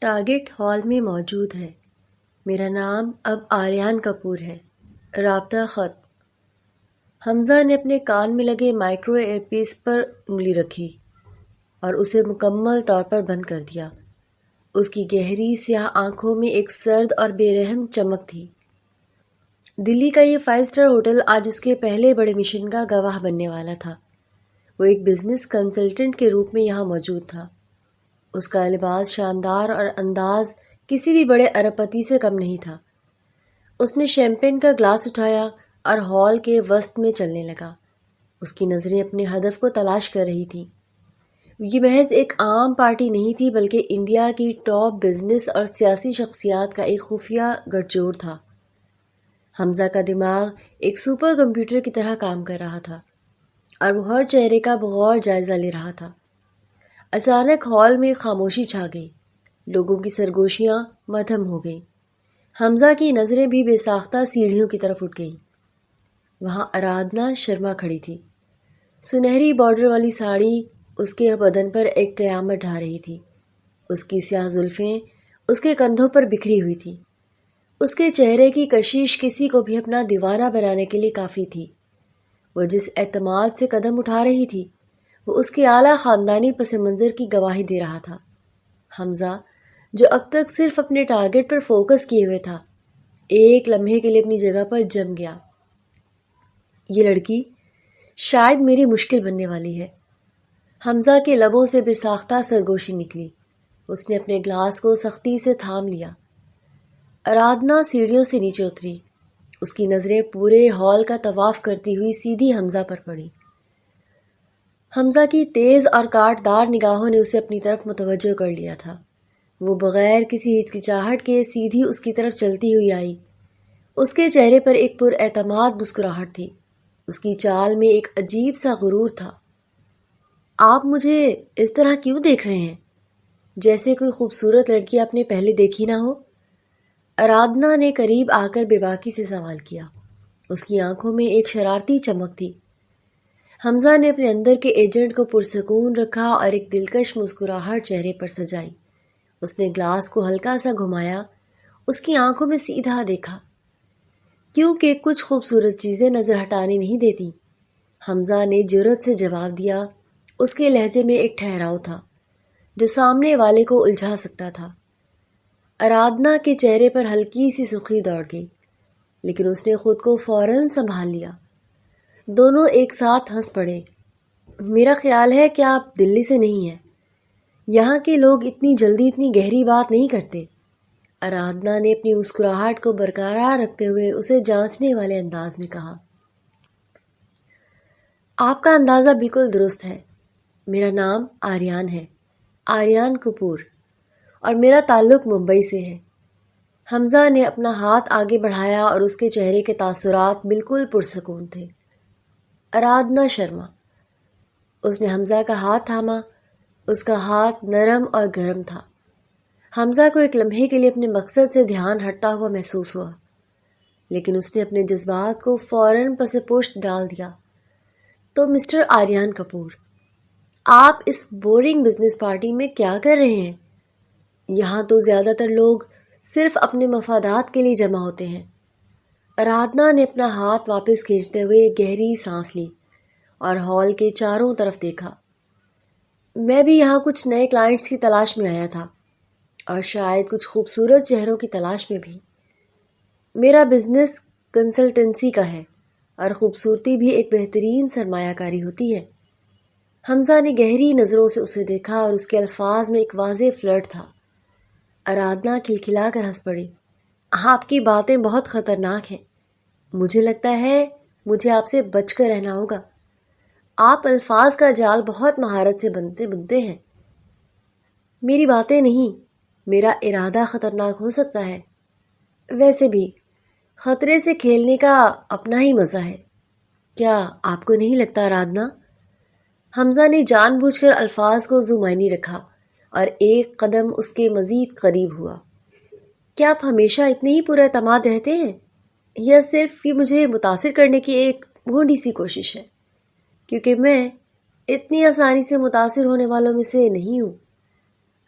Target hall میں موجود ہے۔ میرا نام اب آریان کپور ہے۔ رابطہ خط۔ حمزہ نے اپنے کان میں لگے مائکرو ایئر پیس پر انگلی رکھی اور اسے مکمل طور پر بند کر دیا۔ اس کی گہری سیاہ آنکھوں میں ایک سرد اور بے رحم چمک تھی۔ دلی کا یہ 5 اسٹار ہوٹل آج اس کے پہلے بڑے مشن کا گواہ بننے والا تھا۔ وہ ایک بزنس کنسلٹنٹ کے روپ میں یہاں موجود تھا۔ اس کا لباس شاندار اور انداز کسی بھی بڑے ارب پتی سے کم نہیں تھا۔ اس نے شیمپین کا گلاس اٹھایا اور ہال کے وسط میں چلنے لگا۔ اس کی نظریں اپنے ہدف کو تلاش کر رہی تھیں۔ یہ محض ایک عام پارٹی نہیں تھی بلکہ انڈیا کی ٹاپ بزنس اور سیاسی شخصیات کا ایک خفیہ گٹھ جوڑ تھا۔ حمزہ کا دماغ ایک سپر کمپیوٹر کی طرح کام کر رہا تھا اور وہ ہر چہرے کا بغور جائزہ لے رہا تھا۔ اچانک ہال میں خاموشی چھا گئی۔ لوگوں کی سرگوشیاں مدھم ہو گئیں۔ حمزہ کی نظریں بھی بے ساختہ سیڑھیوں کی طرف اٹھ گئیں۔ وہاں آرادھنا شرما کھڑی تھی۔ سنہری بارڈر والی ساڑی اس کے بدن پر ایک قیامت ڈھا رہی تھی۔ اس کی سیاہ زلفیں اس کے کندھوں پر بکھری ہوئی تھی۔ اس کے چہرے کی کشش کسی کو بھی اپنا دیوانہ بنانے کے لیے کافی تھی۔ وہ جس اعتماد سے قدم اٹھا رہی تھی وہ اس کے اعلیٰ خاندانی پس منظر کی گواہی دے رہا تھا۔ حمزہ جو اب تک صرف اپنے ٹارگٹ پر فوکس کیے ہوئے تھا، ایک لمحے کے لیے اپنی جگہ پر جم گیا۔ یہ لڑکی شاید میری مشکل بننے والی ہے۔ حمزہ کے لبوں سے بے ساختہ سرگوشی نکلی۔ اس نے اپنے گلاس کو سختی سے تھام لیا۔ آرادھنا سیڑھیوں سے نیچے اتری۔ اس کی نظریں پورے ہال کا طواف کرتی ہوئی سیدھی حمزہ پر پڑی۔ حمزہ کی تیز اور کاٹ دار نگاہوں نے اسے اپنی طرف متوجہ کر لیا تھا۔ وہ بغیر کسی ہچکچاہٹ کے سیدھی اس کی طرف چلتی ہوئی آئی۔ اس کے چہرے پر ایک پر اعتماد مسکراہٹ تھی۔ اس کی چال میں ایک عجیب سا غرور تھا۔ آپ مجھے اس طرح کیوں دیکھ رہے ہیں؟ جیسے کوئی خوبصورت لڑکی آپ نے پہلے دیکھی نہ ہو؟ آرادھنا نے قریب آ کر بے باکی سے سوال کیا۔ اس کی آنکھوں میں ایک شرارتی چمک تھی۔ حمزہ نے اپنے اندر کے ایجنٹ کو پرسکون رکھا اور ایک دلکش مسکراہٹ چہرے پر سجائی۔ اس نے گلاس کو ہلکا سا گھمایا، اس کی آنکھوں میں سیدھا دیکھا، کیونکہ کچھ خوبصورت چیزیں نظر ہٹانے نہیں دیتی۔ حمزہ نے جرأت سے جواب دیا۔ اس کے لہجے میں ایک ٹھہراؤ تھا جو سامنے والے کو الجھا سکتا تھا۔ آرادھنا کے چہرے پر ہلکی سی سرخی دوڑ گئی، لیکن اس نے خود کو فوراً سنبھال لیا۔ دونوں ایک ساتھ ہنس پڑے۔ میرا خیال ہے کہ آپ دلی سے نہیں ہیں۔ یہاں کے لوگ اتنی جلدی اتنی گہری بات نہیں کرتے۔ آرادھنا نے اپنی مسکراہٹ کو برقرار رکھتے ہوئے اسے جانچنے والے انداز میں کہا۔ آپ کا اندازہ بالکل درست ہے۔ میرا نام آریان ہے، آریان کپور، اور میرا تعلق ممبئی سے ہے۔ حمزہ نے اپنا ہاتھ آگے بڑھایا اور اس کے چہرے کے تاثرات بالکل پرسکون تھے۔ آرادھنا شرما۔ اس نے حمزہ کا ہاتھ تھاما۔ اس کا ہاتھ نرم اور گرم تھا۔ حمزہ کو ایک لمحے کے لیے اپنے مقصد سے دھیان ہٹتا ہوا محسوس ہوا، لیکن اس نے اپنے جذبات کو فوراً پس پشت ڈال دیا۔ تو مسٹر آریان کپور، آپ اس بورنگ بزنس پارٹی میں کیا کر رہے ہیں؟ یہاں تو زیادہ تر لوگ صرف اپنے مفادات کے لیے جمع ہوتے ہیں۔ آرادھنا نے اپنا ہاتھ واپس کھینچتے ہوئے ایک گہری سانس لی اور ہال کے چاروں طرف دیکھا۔ میں بھی یہاں کچھ نئے کلائنٹس کی تلاش میں آیا تھا، اور شاید کچھ خوبصورت چہروں کی تلاش میں بھی۔ میرا بزنس کنسلٹنسی کا ہے، اور خوبصورتی بھی ایک بہترین سرمایہ کاری ہوتی ہے۔ حمزہ نے گہری نظروں سے اسے دیکھا اور اس کے الفاظ میں ایک واضح فلرٹ تھا۔ آرادھنا کھلکھلا کر ہنس پڑی۔ آپ کی باتیں بہت خطرناک ہیں۔ مجھے لگتا ہے مجھے آپ سے بچ کر رہنا ہوگا۔ آپ الفاظ کا جال بہت مہارت سے بنتے ہیں۔ میری باتیں نہیں، میرا ارادہ خطرناک ہو سکتا ہے۔ ویسے بھی خطرے سے کھیلنے کا اپنا ہی مزہ ہے، کیا آپ کو نہیں لگتا آرادھنا؟ حمزہ نے جان بوجھ کر الفاظ کو ذو معنی رکھا اور ایک قدم اس کے مزید قریب ہوا۔ کیا آپ ہمیشہ اتنے ہی پر اعتماد رہتے ہیں، یا صرف یہ مجھے متاثر کرنے کی ایک بھونڈی سی کوشش ہے؟ کیونکہ میں اتنی آسانی سے متاثر ہونے والوں میں سے نہیں ہوں۔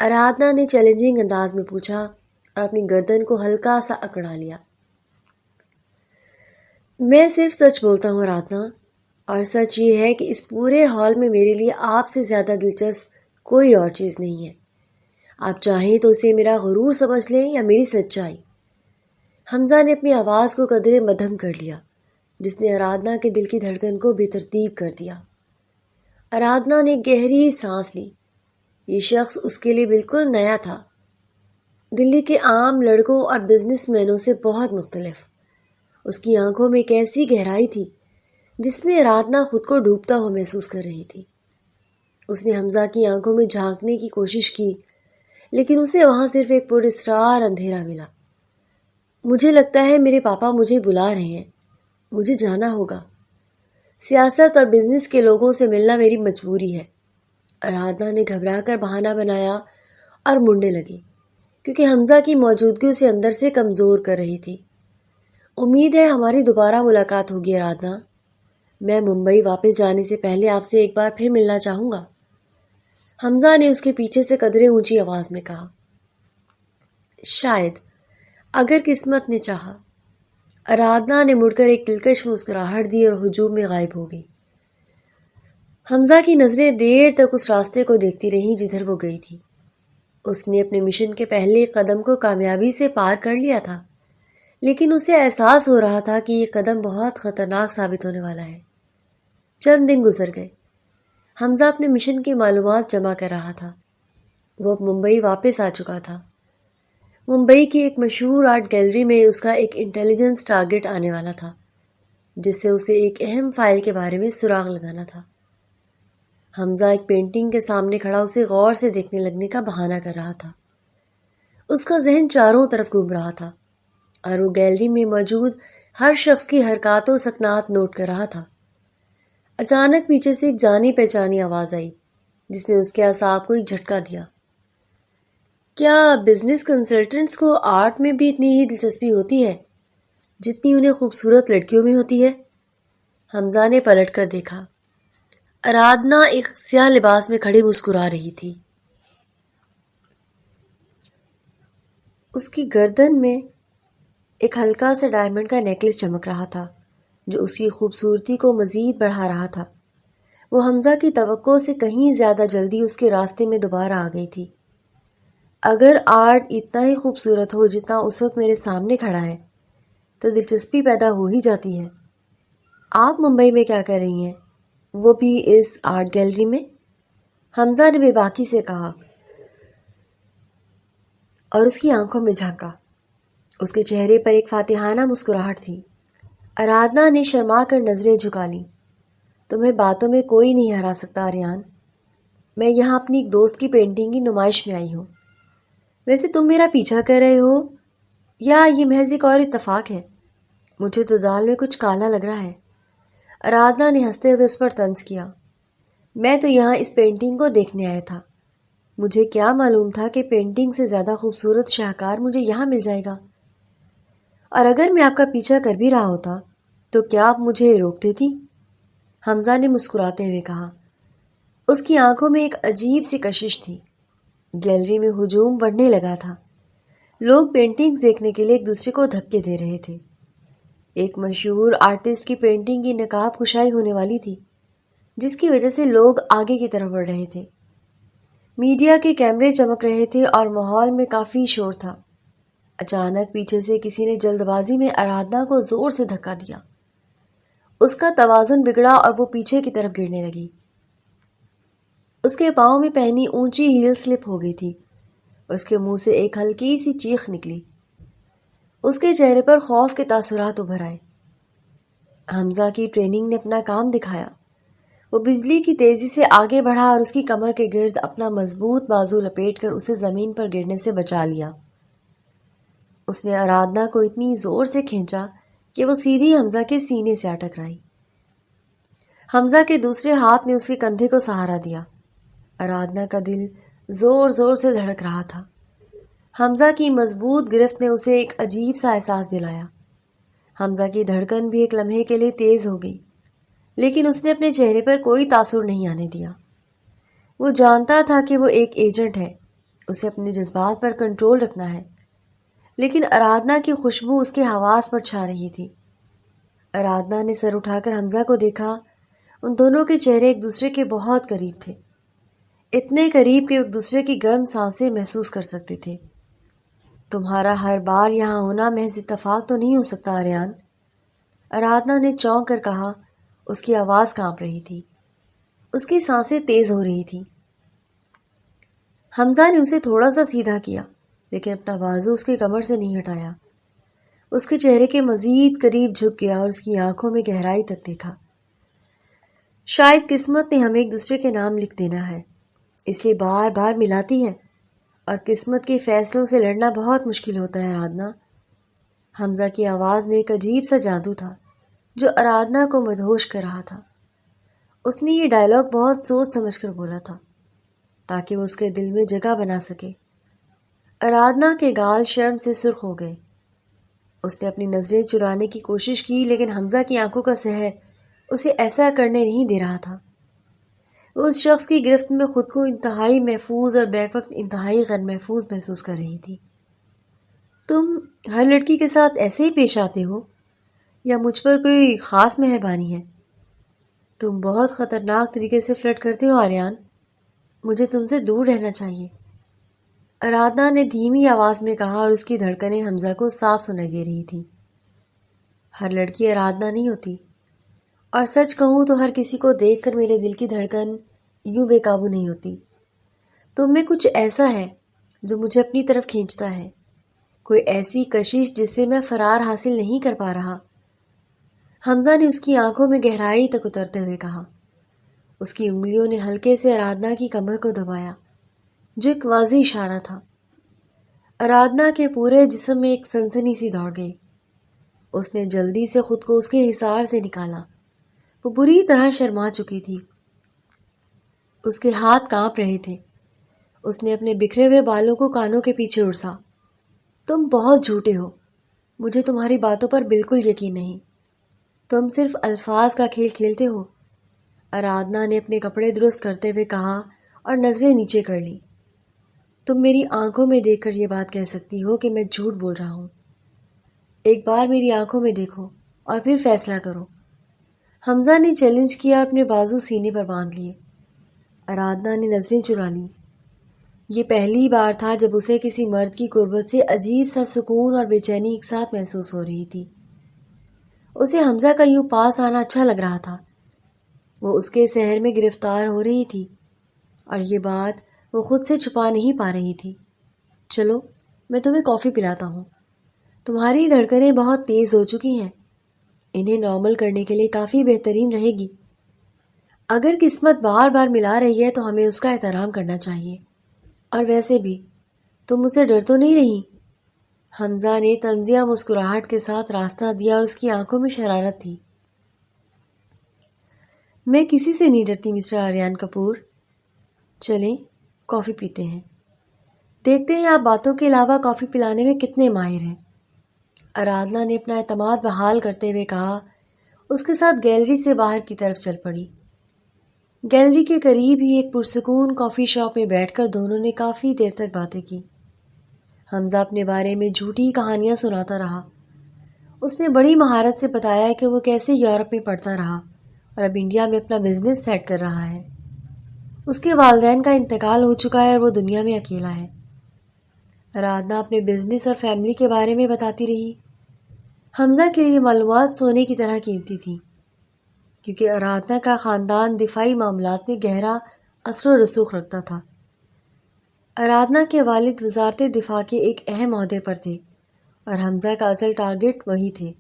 آرادھنا نے چیلنجنگ انداز میں پوچھا اور اپنی گردن کو ہلکا سا اکڑا لیا۔ میں صرف سچ بولتا ہوں آرادھنا، اور سچ یہ ہے کہ اس پورے ہال میں میرے لیے آپ سے زیادہ دلچسپ کوئی اور چیز نہیں ہے۔ آپ چاہیں تو اسے میرا غرور سمجھ لیں یا میری سچائی۔ حمزہ نے اپنی آواز کو قدرے مدھم کر لیا، جس نے آرادھنا کے دل کی دھڑکن کو بے ترتیب کر دیا۔ آرادھنا نے گہری سانس لی۔ یہ شخص اس کے لیے بالکل نیا تھا، دلی کے عام لڑکوں اور بزنس مینوں سے بہت مختلف۔ اس کی آنکھوں میں ایک ایسی گہرائی تھی جس میں آرادھنا خود کو ڈوبتا ہوا محسوس کر رہی تھی۔ اس نے حمزہ کی آنکھوں میں جھانکنے کی کوشش کی، لیکن اسے وہاں صرف ایک پراسرار اندھیرا ملا۔ مجھے لگتا ہے میرے پاپا مجھے بلا رہے ہیں، مجھے جانا ہوگا۔ سیاست اور بزنس کے لوگوں سے ملنا میری مجبوری ہے۔ آرادھنا نے گھبرا کر بہانہ بنایا اور منڈے لگی، کیونکہ حمزہ کی موجودگی اسے اندر سے کمزور کر رہی تھی۔ امید ہے ہماری دوبارہ ملاقات ہوگی آرادھنا۔ میں ممبئی واپس جانے سے پہلے آپ سے ایک بار پھر ملنا چاہوں گا، حمزہ نے اس کے پیچھے سے قدرے اونچی آواز میں کہا۔ شاید، اگر قسمت نے چاہا۔ آرادھنا نے مڑ کر ایک دلکش مسکراہٹ دی اور ہجوم میں غائب ہو گئی۔ حمزہ کی نظریں دیر تک اس راستے کو دیکھتی رہیں جدھر وہ گئی تھی۔ اس نے اپنے مشن کے پہلے قدم کو کامیابی سے پار کر لیا تھا، لیکن اسے احساس ہو رہا تھا کہ یہ قدم بہت خطرناک ثابت ہونے والا ہے۔ چند دن گزر گئے۔ حمزہ اپنے مشن کی معلومات جمع کر رہا تھا۔ وہ اب ممبئی واپس آ چکا تھا۔ ممبئی کی ایک مشہور آرٹ گیلری میں اس کا ایک انٹیلیجنس ٹارگٹ آنے والا تھا، جس سے اسے ایک اہم فائل کے بارے میں سراغ لگانا تھا۔ حمزہ ایک پینٹنگ کے سامنے کھڑا اسے غور سے دیکھنے لگنے کا بہانہ کر رہا تھا۔ اس کا ذہن چاروں طرف گھوم رہا تھا اور وہ گیلری میں موجود ہر شخص کی حرکات و سکنات نوٹ کر رہا تھا۔ اچانک پیچھے سے ایک جانی پہچانی آواز آئی، جس نے اس کے اعصاب کو ایک جھٹکا دیا۔ کیا بزنس کنسلٹنٹس کو آرٹ میں بھی اتنی ہی دلچسپی ہوتی ہے جتنی انہیں خوبصورت لڑکیوں میں ہوتی ہے؟ حمزہ نے پلٹ کر دیکھا۔ آرادھنا ایک سیاہ لباس میں کھڑی مسکرا رہی تھی۔ اس کی گردن میں ایک ہلکا سا ڈائمنڈ کا نیکلس چمک رہا تھا، جو اس کی خوبصورتی کو مزید بڑھا رہا تھا۔ وہ حمزہ کی توقع سے کہیں زیادہ جلدی اس کے راستے میں دوبارہ آ گئی تھی۔ اگر آرٹ اتنا ہی خوبصورت ہو جتنا اس وقت میرے سامنے کھڑا ہے، تو دلچسپی پیدا ہو ہی جاتی ہے۔ آپ ممبئی میں کیا کر رہی ہیں؟ وہ بھی اس آرٹ گیلری میں؟ حمزہ نے بے باکی سے کہا اور اس کی آنکھوں میں جھانکا۔ اس کے چہرے پر ایک فاتحانہ مسکراہٹ تھی۔ آرادھنا نے شرما کر نظریں جھکا لیں۔ تمہیں باتوں میں کوئی نہیں ہرا سکتا آریان۔ میں یہاں اپنی ایک دوست کی پینٹنگ کی نمائش میں آئی ہوں۔ ویسے تم میرا پیچھا کر رہے ہو یا یہ محض ایک اور اتفاق ہے؟ مجھے تو دال میں کچھ کالا لگ رہا ہے۔ آرادھنا نے ہنستے ہوئے اس پر طنز کیا۔ میں تو یہاں اس پینٹنگ کو دیکھنے آیا تھا۔ مجھے کیا معلوم تھا کہ پینٹنگ سے زیادہ خوبصورت شاہکار مجھے یہاں مل جائے گا۔ اور اگر میں آپ کا پیچھا کر بھی رہا ہوتا تو کیا آپ مجھے روک دیتی؟ حمزہ نے مسکراتے ہوئے کہا۔ اس کی آنکھوں میں ایک عجیب سی کشش تھی۔ گیلری میں ہجوم بڑھنے لگا تھا۔ لوگ پینٹنگز دیکھنے کے لیے ایک دوسرے کو دھکے دے رہے تھے۔ ایک مشہور آرٹسٹ کی پینٹنگ کی نقاب کشائی ہونے والی تھی، جس کی وجہ سے لوگ آگے کی طرف بڑھ رہے تھے۔ میڈیا کے کیمرے چمک رہے تھے اور ماحول میں کافی شور تھا۔ اچانک پیچھے سے کسی نے جلد بازی میں آرادھنا کو زور سے دھکا دیا۔ اس کا توازن بگڑا اور وہ پیچھے کی طرف گرنے لگی۔ اس کے پاؤں میں پہنی اونچی ہیل سلپ ہو گئی تھی اور اس کے منہ سے ایک ہلکی سی چیخ نکلی۔ اس کے چہرے پر خوف کے تاثرات ابھر آئے۔ حمزہ کی ٹریننگ نے اپنا کام دکھایا۔ وہ بجلی کی تیزی سے آگے بڑھا اور اس کی کمر کے گرد اپنا مضبوط بازو لپیٹ کر اسے زمین پر گرنے سے بچا لیا۔ اس نے آرادھنا کو اتنی زور سے کھینچا کہ وہ سیدھی حمزہ کے سینے سے آ ٹکرائی۔ حمزہ کے دوسرے ہاتھ نے اس کے کندھے کو سہارا دیا۔ آرادھنا کا دل زور زور سے دھڑک رہا تھا۔ حمزہ کی مضبوط گرفت نے اسے ایک عجیب سا احساس دلایا۔ حمزہ کی دھڑکن بھی ایک لمحے کے لیے تیز ہو گئی، لیکن اس نے اپنے چہرے پر کوئی تاثر نہیں آنے دیا۔ وہ جانتا تھا کہ وہ ایک ایجنٹ ہے، اسے اپنے جذبات پر کنٹرول رکھنا ہے، لیکن آرادھنا کی خوشبو اس کے حواس پر چھا رہی تھی۔ آرادھنا نے سر اٹھا کر حمزہ کو دیکھا۔ ان دونوں کے چہرے ایک دوسرے کے بہت قریب تھے، اتنے قریب کہ ایک دوسرے کی گرم سانسیں محسوس کر سکتے تھے۔ تمہارا ہر بار یہاں ہونا محض اتفاق تو نہیں ہو سکتا آریان، آرادھنا نے چونک کر کہا۔ اس کی آواز کانپ رہی تھی، اس کی سانسیں تیز ہو رہی تھیں۔ حمزہ نے اسے تھوڑا سا سیدھا کیا، لیکن اپنا بازو اس کے کمر سے نہیں ہٹایا۔ اس کے چہرے کے مزید قریب جھک گیا اور اس کی آنکھوں میں گہرائی تک دیکھا۔ شاید قسمت نے ہمیں ایک دوسرے کے نام لکھ دینا ہے، اس لیے بار بار ملاتی ہے، اور قسمت کے فیصلوں سے لڑنا بہت مشکل ہوتا ہے آرادھنا۔ حمزہ کی آواز میں ایک عجیب سا جادو تھا جو آرادھنا کو مدہوش کر رہا تھا۔ اس نے یہ ڈائلاگ بہت سوچ سمجھ کر بولا تھا تاکہ وہ اس کے دل میں جگہ بنا سکے۔ آرادھنا کے گال شرم سے سرخ ہو گئے۔ اس نے اپنی نظریں چرانے کی کوشش کی، لیکن حمزہ کی آنکھوں کا سحر اسے ایسا کرنے نہیں دے رہا تھا۔ وہ اس شخص کی گرفت میں خود کو انتہائی محفوظ اور بیک وقت انتہائی غیر محفوظ محسوس کر رہی تھی۔ تم ہر لڑکی کے ساتھ ایسے ہی پیش آتے ہو یا مجھ پر کوئی خاص مہربانی ہے؟ تم بہت خطرناک طریقے سے فلرٹ کرتے ہو آریان، مجھے تم سے دور رہنا چاہیے، آرادھنا نے دھیمی آواز میں کہا، اور اس کی دھڑکنیں حمزہ کو صاف سنائی دے رہی تھیں۔ ہر لڑکی آرادھنا نہیں ہوتی، اور سچ کہوں تو ہر کسی کو دیکھ کر میرے دل کی دھڑکن یوں بے قابو نہیں ہوتی۔ تم میں کچھ ایسا ہے جو مجھے اپنی طرف کھینچتا ہے، کوئی ایسی کشش جس سے میں فرار حاصل نہیں کر پا رہا۔ حمزہ نے اس کی آنکھوں میں گہرائی تک اترتے ہوئے کہا۔ اس کی انگلیوں نے ہلکے سے آرادھنا کی کمر کو دبایا، جو ایک واضح اشارہ تھا۔ آرادھنا کے پورے جسم میں ایک سنسنی سی دوڑ گئی۔ اس نے جلدی سے خود کو اس کے حصار سے نکالا۔ وہ بری طرح شرما چکی تھی، اس کے ہاتھ کانپ رہے تھے۔ اس نے اپنے بکھرے ہوئے بالوں کو کانوں کے پیچھے اڑسا۔ تم بہت جھوٹے ہو، مجھے تمہاری باتوں پر بالکل یقین نہیں، تم صرف الفاظ کا کھیل کھیلتے ہو، آرادھنا نے اپنے کپڑے درست کرتے ہوئے کہا اور نظریں نیچے کر لی۔ تم میری آنکھوں میں دیکھ کر یہ بات کہہ سکتی ہو کہ میں جھوٹ بول رہا ہوں۔ ایک بار میری آنکھوں میں دیکھو اور پھر فیصلہ کرو۔ حمزہ نے چیلنج کیا اور اپنے بازو سینے پر باندھ لیے۔ آرادھنا نے نظریں چرا لیں۔ یہ پہلی بار تھا جب اسے کسی مرد کی قربت سے عجیب سا سکون اور بے چینی ایک ساتھ محسوس ہو رہی تھی۔ اسے حمزہ کا یوں پاس آنا اچھا لگ رہا تھا۔ وہ اس کے سحر میں گرفتار ہو رہی تھی، اور یہ بات وہ خود سے چھپا نہیں پا رہی تھی۔ چلو میں تمہیں کافی پلاتا ہوں، تمہاری دھڑکنیں بہت تیز ہو چکی ہیں، انہیں نارمل کرنے کے لیے کافی بہترین رہے گی۔ اگر قسمت بار بار ملا رہی ہے تو ہمیں اس کا احترام کرنا چاہیے، اور ویسے بھی تم مجھ سے ڈر تو نہیں رہی؟ حمزہ نے طنزیہ مسکراہٹ کے ساتھ راستہ دیا اور اس کی آنکھوں میں شرارت تھی۔ میں کسی سے نہیں ڈرتی مسٹر آریان کپور، چلیں کافی پیتے ہیں، دیکھتے ہیں آپ باتوں کے علاوہ کافی پلانے میں کتنے ماہر ہیں، آرادھنا نے اپنا اعتماد بحال کرتے ہوئے کہا۔ اس کے ساتھ گیلری سے باہر کی طرف چل پڑی۔ گیلری کے قریب ہی ایک پرسکون کافی شاپ میں بیٹھ کر دونوں نے کافی دیر تک باتیں کی۔ حمزہ اپنے بارے میں جھوٹی کہانیاں سناتا رہا۔ اس نے بڑی مہارت سے بتایا کہ وہ کیسے یورپ میں پڑھتا رہا اور اب انڈیا میں اپنا بزنس سیٹ کر رہا ہے۔ اس کے والدین کا انتقال ہو چکا ہے اور وہ دنیا میں اکیلا ہے۔ آرادھنا اپنے بزنس اور فیملی کے بارے میں بتاتی رہی۔ حمزہ کے لیے معلومات سونے کی طرح قیمتی تھی، کیونکہ آرادھنا کا خاندان دفاعی معاملات میں گہرا اثر و رسوخ رکھتا تھا۔ آرادھنا کے والد وزارت دفاع کے ایک اہم عہدے پر تھے اور حمزہ کا اصل ٹارگٹ وہی تھے۔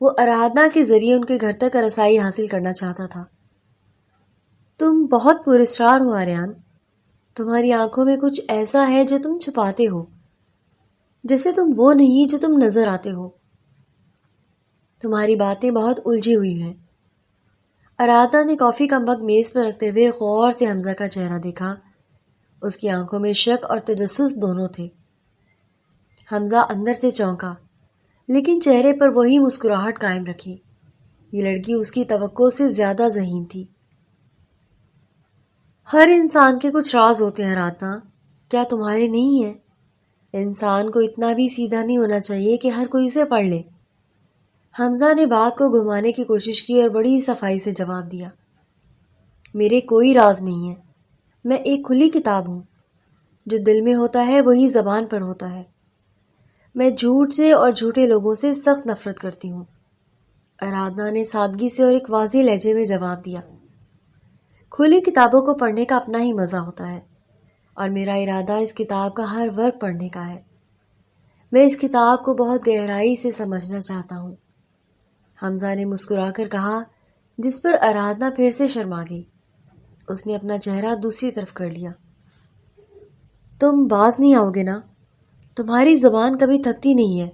وہ آرادھنا کے ذریعے ان کے گھر تک رسائی حاصل کرنا چاہتا تھا۔ تم بہت پراسرار ہو آریان، تمہاری آنکھوں میں کچھ ایسا ہے جو تم چھپاتے ہو، جیسے تم وہ نہیں جو تم نظر آتے ہو۔ تمہاری باتیں بہت الجھی ہوئی ہیں۔ آرادھنا نے کافی کا مگ میز پر رکھتے ہوئے غور سے حمزہ کا چہرہ دیکھا۔ اس کی آنکھوں میں شک اور تجسس دونوں تھے۔ حمزہ اندر سے چونکا، لیکن چہرے پر وہی مسکراہٹ قائم رکھی۔ یہ لڑکی اس کی توقع سے زیادہ ذہین تھی۔ ہر انسان کے کچھ راز ہوتے ہیں آرادھنا، کیا تمہارے نہیں ہیں؟ انسان کو اتنا بھی سیدھا نہیں ہونا چاہیے کہ ہر کوئی اسے پڑھ لے۔ حمزہ نے بات کو گھمانے کی کوشش کی اور بڑی صفائی سے جواب دیا، میرے کوئی راز نہیں ہے، میں ایک کھلی کتاب ہوں، جو دل میں ہوتا ہے وہی زبان پر ہوتا ہے۔ میں جھوٹ سے اور جھوٹے لوگوں سے سخت نفرت کرتی ہوں۔ آرادھنا نے سادگی سے اور ایک واضح لہجے میں جواب دیا، کھلی کتابوں کو پڑھنے کا اپنا ہی مزہ ہوتا ہے، اور میرا ارادہ اس کتاب کا ہر ورق پڑھنے کا ہے۔ میں اس کتاب کو بہت گہرائی سے سمجھنا چاہتا ہوں۔ حمزہ نے مسکرا کر کہا، جس پر آرادھنا پھر سے شرما گئی۔ اس نے اپنا چہرہ دوسری طرف کر لیا۔ تم باز نہیں آؤ گے نا؟ تمہاری زبان کبھی تھکتی نہیں ہے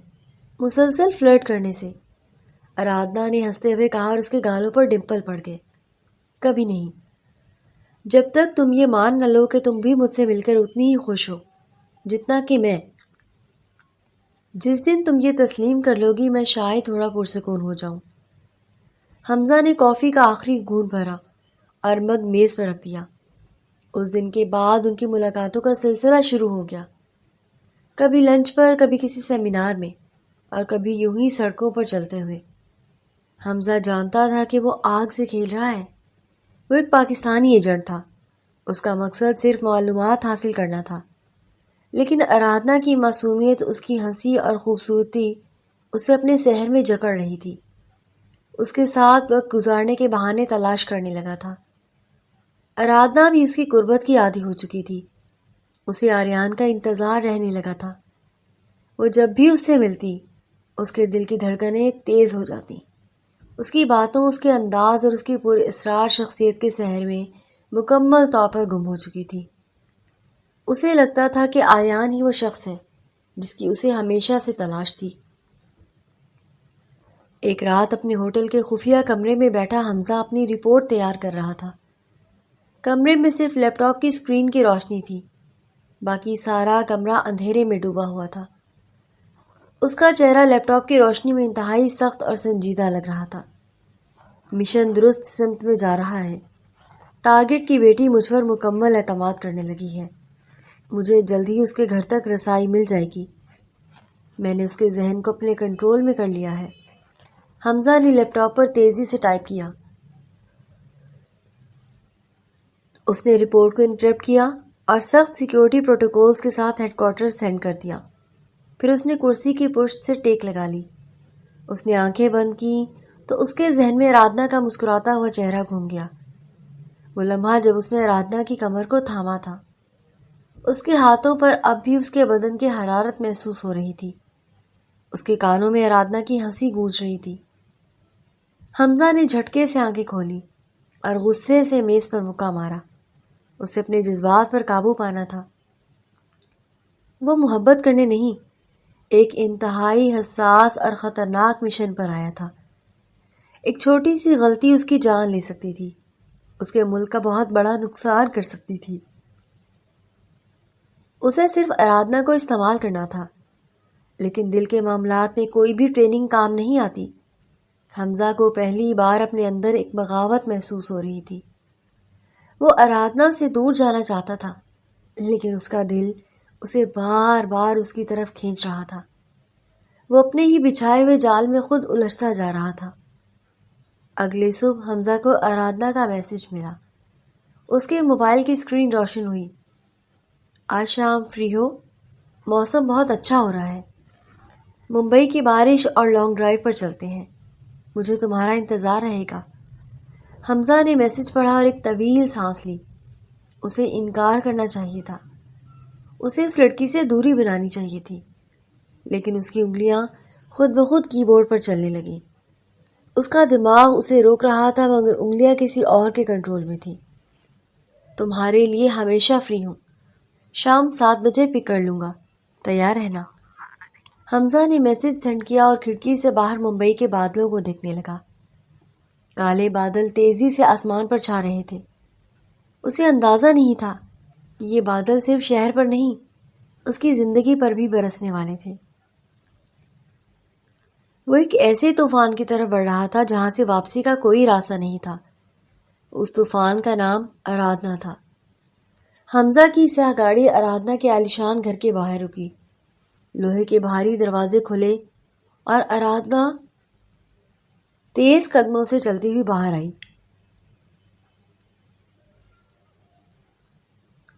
مسلسل فلرٹ کرنے سے؟ آرادھنا نے ہنستے ہوئے کہا اور اس کے گالوں پر ڈمپل پڑ گئے۔ کبھی نہیں، جب تک تم یہ مان نہ لو کہ تم بھی مجھ سے مل کر اتنی ہی خوش ہو جتنا کہ میں۔ جس دن تم یہ تسلیم کر لو گی میں شاید تھوڑا پرسکون ہو جاؤں۔ حمزہ نے کافی کا آخری گھونٹ بھرا اور مگ میز پر رکھ دیا۔ اس دن کے بعد ان کی ملاقاتوں کا سلسلہ شروع ہو گیا، کبھی لنچ پر، کبھی کسی سیمینار میں، اور کبھی یوں ہی سڑکوں پر چلتے ہوئے۔ حمزہ جانتا تھا کہ وہ آگ سے کھیل رہا ہے۔ وہ ایک پاکستانی ایجنٹ تھا، اس کا مقصد صرف معلومات حاصل کرنا تھا، لیکن آرادھنا کی معصومیت، اس کی ہنسی اور خوبصورتی اسے اپنے سحر میں جکڑ رہی تھی۔ اس کے ساتھ وقت گزارنے کے بہانے تلاش کرنے لگا تھا۔ آرادھنا بھی اس کی قربت کی عادی ہو چکی تھی۔ اسے آریان کا انتظار رہنے لگا تھا۔ وہ جب بھی اس سے ملتی، اس کے دل کی دھڑکنیں تیز ہو جاتی۔ اس کی باتوں، اس کے انداز اور اس کی پر اسرار شخصیت کے سحر میں مکمل طور پر گم ہو چکی تھی۔ اسے لگتا تھا کہ آریان ہی وہ شخص ہے جس کی اسے ہمیشہ سے تلاش تھی۔ ایک رات اپنے ہوٹل کے خفیہ کمرے میں بیٹھا حمزہ اپنی رپورٹ تیار کر رہا تھا۔ کمرے میں صرف لیپ ٹاپ کی اسکرین کی روشنی تھی، باقی سارا کمرہ اندھیرے میں ڈوبا ہوا تھا۔ اس کا چہرہ لیپ ٹاپ کی روشنی میں انتہائی سخت اور سنجیدہ لگ رہا تھا۔ مشن درست سمت میں جا رہا ہے۔ ٹارگٹ کی بیٹی مجھ پر مکمل اعتماد کرنے لگی ہے۔ مجھے جلد ہی اس کے گھر تک رسائی مل جائے گی۔ میں نے اس کے ذہن کو اپنے کنٹرول میں کر لیا ہے۔ حمزہ نے لیپ ٹاپ پر تیزی سے ٹائپ کیا۔ اس نے رپورٹ کو انکرپٹ کیا اور سخت سیکیورٹی پروٹوکولز کے ساتھ ہیڈ کوارٹر سینڈ کر دیا۔ پھر اس نے کرسی کی پشت سے ٹیک لگا لی۔ اس نے آنکھیں بند کی تو اس کے ذہن میں آرادھنا کا مسکراتا ہوا چہرہ گھوم گیا۔ وہ لمحہ جب اس نے آرادھنا کی کمر کو تھاما تھا۔ اس کے ہاتھوں پر اب بھی اس کے بدن کی حرارت محسوس ہو رہی تھی۔ اس کے کانوں میں آرادھنا کی ہنسی گونج رہی تھی۔ حمزہ نے جھٹکے سے آنکھیں کھولی اور غصے سے میز پر مکہ مارا۔ اسے اپنے جذبات پر قابو پانا تھا۔ وہ محبت کرنے نہیں، ایک انتہائی حساس اور خطرناک مشن پر آیا تھا۔ ایک چھوٹی سی غلطی اس کی جان لے سکتی تھی، اس کے ملک کا بہت بڑا نقصان کر سکتی تھی۔ اسے صرف آرادھنا کو استعمال کرنا تھا، لیکن دل کے معاملات میں کوئی بھی ٹریننگ کام نہیں آتی۔ حمزہ کو پہلی بار اپنے اندر ایک بغاوت محسوس ہو رہی تھی۔ وہ آرادھنا سے دور جانا چاہتا تھا، لیکن اس کا دل اسے بار بار اس کی طرف کھینچ رہا تھا۔ وہ اپنے ہی بچھائے ہوئے جال میں خود الجھتا جا رہا تھا۔ اگلی صبح حمزہ کو آرادھنا کا میسج ملا۔ اس کے موبائل کی اسکرین روشن ہوئی۔ آج شام فری ہو؟ موسم بہت اچھا ہو رہا ہے۔ ممبئی کی بارش اور لانگ ڈرائیو پر چلتے ہیں۔ مجھے تمہارا انتظار رہے گا۔ حمزہ نے میسج پڑھا اور ایک طویل سانس لی۔ اسے انکار کرنا چاہیے تھا، اسے اس لڑکی سے دوری بنانی چاہیے تھی، لیکن اس کی انگلیاں خود بخود کی بورڈ پر چلنے لگیں۔ اس کا دماغ اسے روک رہا تھا مگر انگلیاں کسی اور کے کنٹرول میں تھیں۔ تمہارے لیے ہمیشہ فری ہوں، شام 7 بجے پک کر لوں گا، تیار رہنا۔ حمزہ نے میسج سینڈ کیا اور کھڑکی سے باہر ممبئی کے بادلوں کو دیکھنے لگا۔ کالے بادل تیزی سے آسمان پر چھا رہے تھے۔ اسے اندازہ نہیں تھا کہ یہ بادل صرف شہر پر نہیں، اس کی زندگی پر بھی برسنے والے تھے۔ وہ ایک ایسے طوفان کی طرف بڑھ رہا تھا جہاں سے واپسی کا کوئی راستہ نہیں تھا۔ اس طوفان کا نام آرادھنا تھا۔ حمزہ کی سیاہ گاڑی آرادھنا کے عالیشان گھر کے باہر رکی۔ لوہے کے بھاری دروازے کھلے اور آرادھنا تیز قدموں سے چلتی ہوئی باہر آئی۔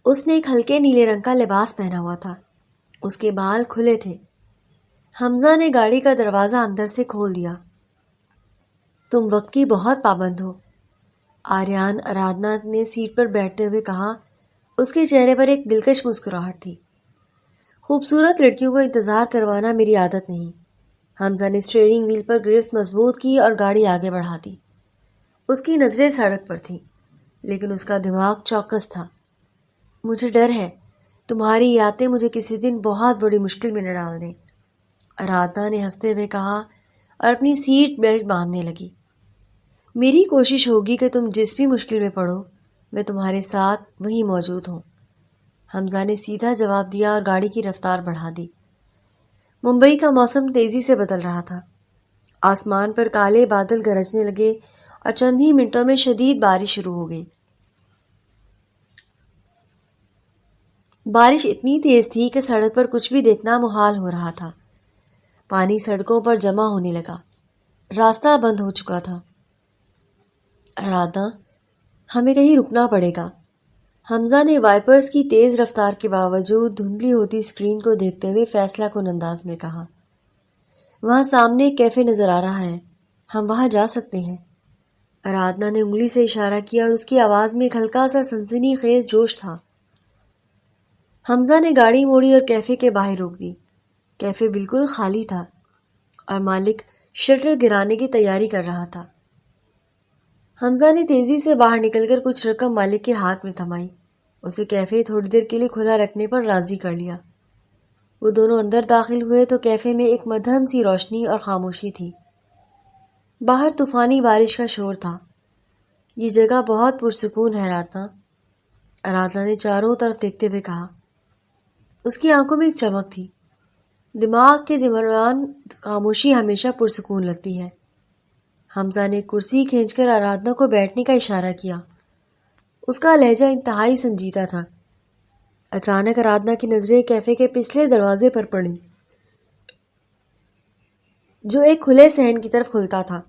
اس نے ایک ہلکے نیلے رنگ کا لباس پہنا ہوا تھا، اس کے بال کھلے تھے۔ حمزہ نے گاڑی کا دروازہ اندر سے کھول دیا۔ تم وقت کی بہت پابند ہو، آریان آرادھنا نے سیٹ پر بیٹھتے ہوئے کہا۔ اس کے چہرے پر ایک دلکش مسکراہٹ تھی۔ خوبصورت لڑکیوں کو انتظار کروانا میری عادت نہیں۔ حمزہ نے اسٹیئرنگ وہیل پر گرفت مضبوط کی اور گاڑی آگے بڑھا دی۔ اس کی نظریں سڑک پر تھیں، لیکن اس کا دماغ چوکس تھا۔ مجھے ڈر ہے تمہاری یادیں مجھے کسی دن بہت بڑی مشکل میں نہ ڈال دیں، آرادھنا نے ہنستے ہوئے کہا اور اپنی سیٹ بیلٹ باندھنے لگی۔ میری کوشش ہوگی کہ تم جس بھی مشکل میں پڑو میں تمہارے ساتھ وہیں موجود ہوں، حمزہ نے سیدھا جواب دیا اور گاڑی کی رفتار بڑھا دی۔ ممبئی کا موسم تیزی سے بدل رہا تھا۔ آسمان پر کالے بادل گرجنے لگے اور چند ہی منٹوں میں شدید بارش شروع ہو گئی۔ بارش اتنی تیز تھی کہ سڑک پر کچھ بھی دیکھنا محال ہو رہا تھا۔ پانی سڑکوں پر جمع ہونے لگا، راستہ بند ہو چکا تھا۔ آرادھنا، ہمیں کہیں رکنا پڑے گا، حمزہ نے وائپرز کی تیز رفتار کے باوجود دھندلی ہوتی اسکرین کو دیکھتے ہوئے فیصلہ کن انداز میں کہا۔ وہاں سامنے ایک کیفے نظر آ رہا ہے، ہم وہاں جا سکتے ہیں۔ آرادھنا نے انگلی سے اشارہ کیا اور اس کی آواز میں ایک ہلکا سا سنسنی خیز جوش تھا۔ حمزہ نے گاڑی موڑی اور کیفے کے باہر روک دی۔ کیفے بالکل خالی تھا اور مالک شٹر گرانے کی تیاری کر رہا تھا۔ حمزہ نے تیزی سے باہر نکل کر کچھ رقم مالک کے ہاتھ میں تھمائی۔ اسے کیفے تھوڑی دیر کے لیے کھلا رکھنے پر راضی کر لیا۔ وہ دونوں اندر داخل ہوئے تو کیفے میں ایک مدھم سی روشنی اور خاموشی تھی۔ باہر طوفانی بارش کا شور تھا۔ یہ جگہ بہت پرسکون ہے آرادھنا نے چاروں طرف دیکھتے ہوئے کہا۔ اس کی آنکھوں میں ایک چمک تھی۔ دماغ کے درمیان خاموشی ہمیشہ پرسکون لگتی ہے۔ حمزہ نے کرسی کھینچ کر آرادھنا کو بیٹھنے کا اشارہ کیا۔ اس کا لہجہ انتہائی سنجیدہ تھا۔ اچانک آرادھنا کی نظریں کیفے کے پچھلے دروازے پر پڑیں، جو ایک کھلے صحن کی طرف کھلتا تھا۔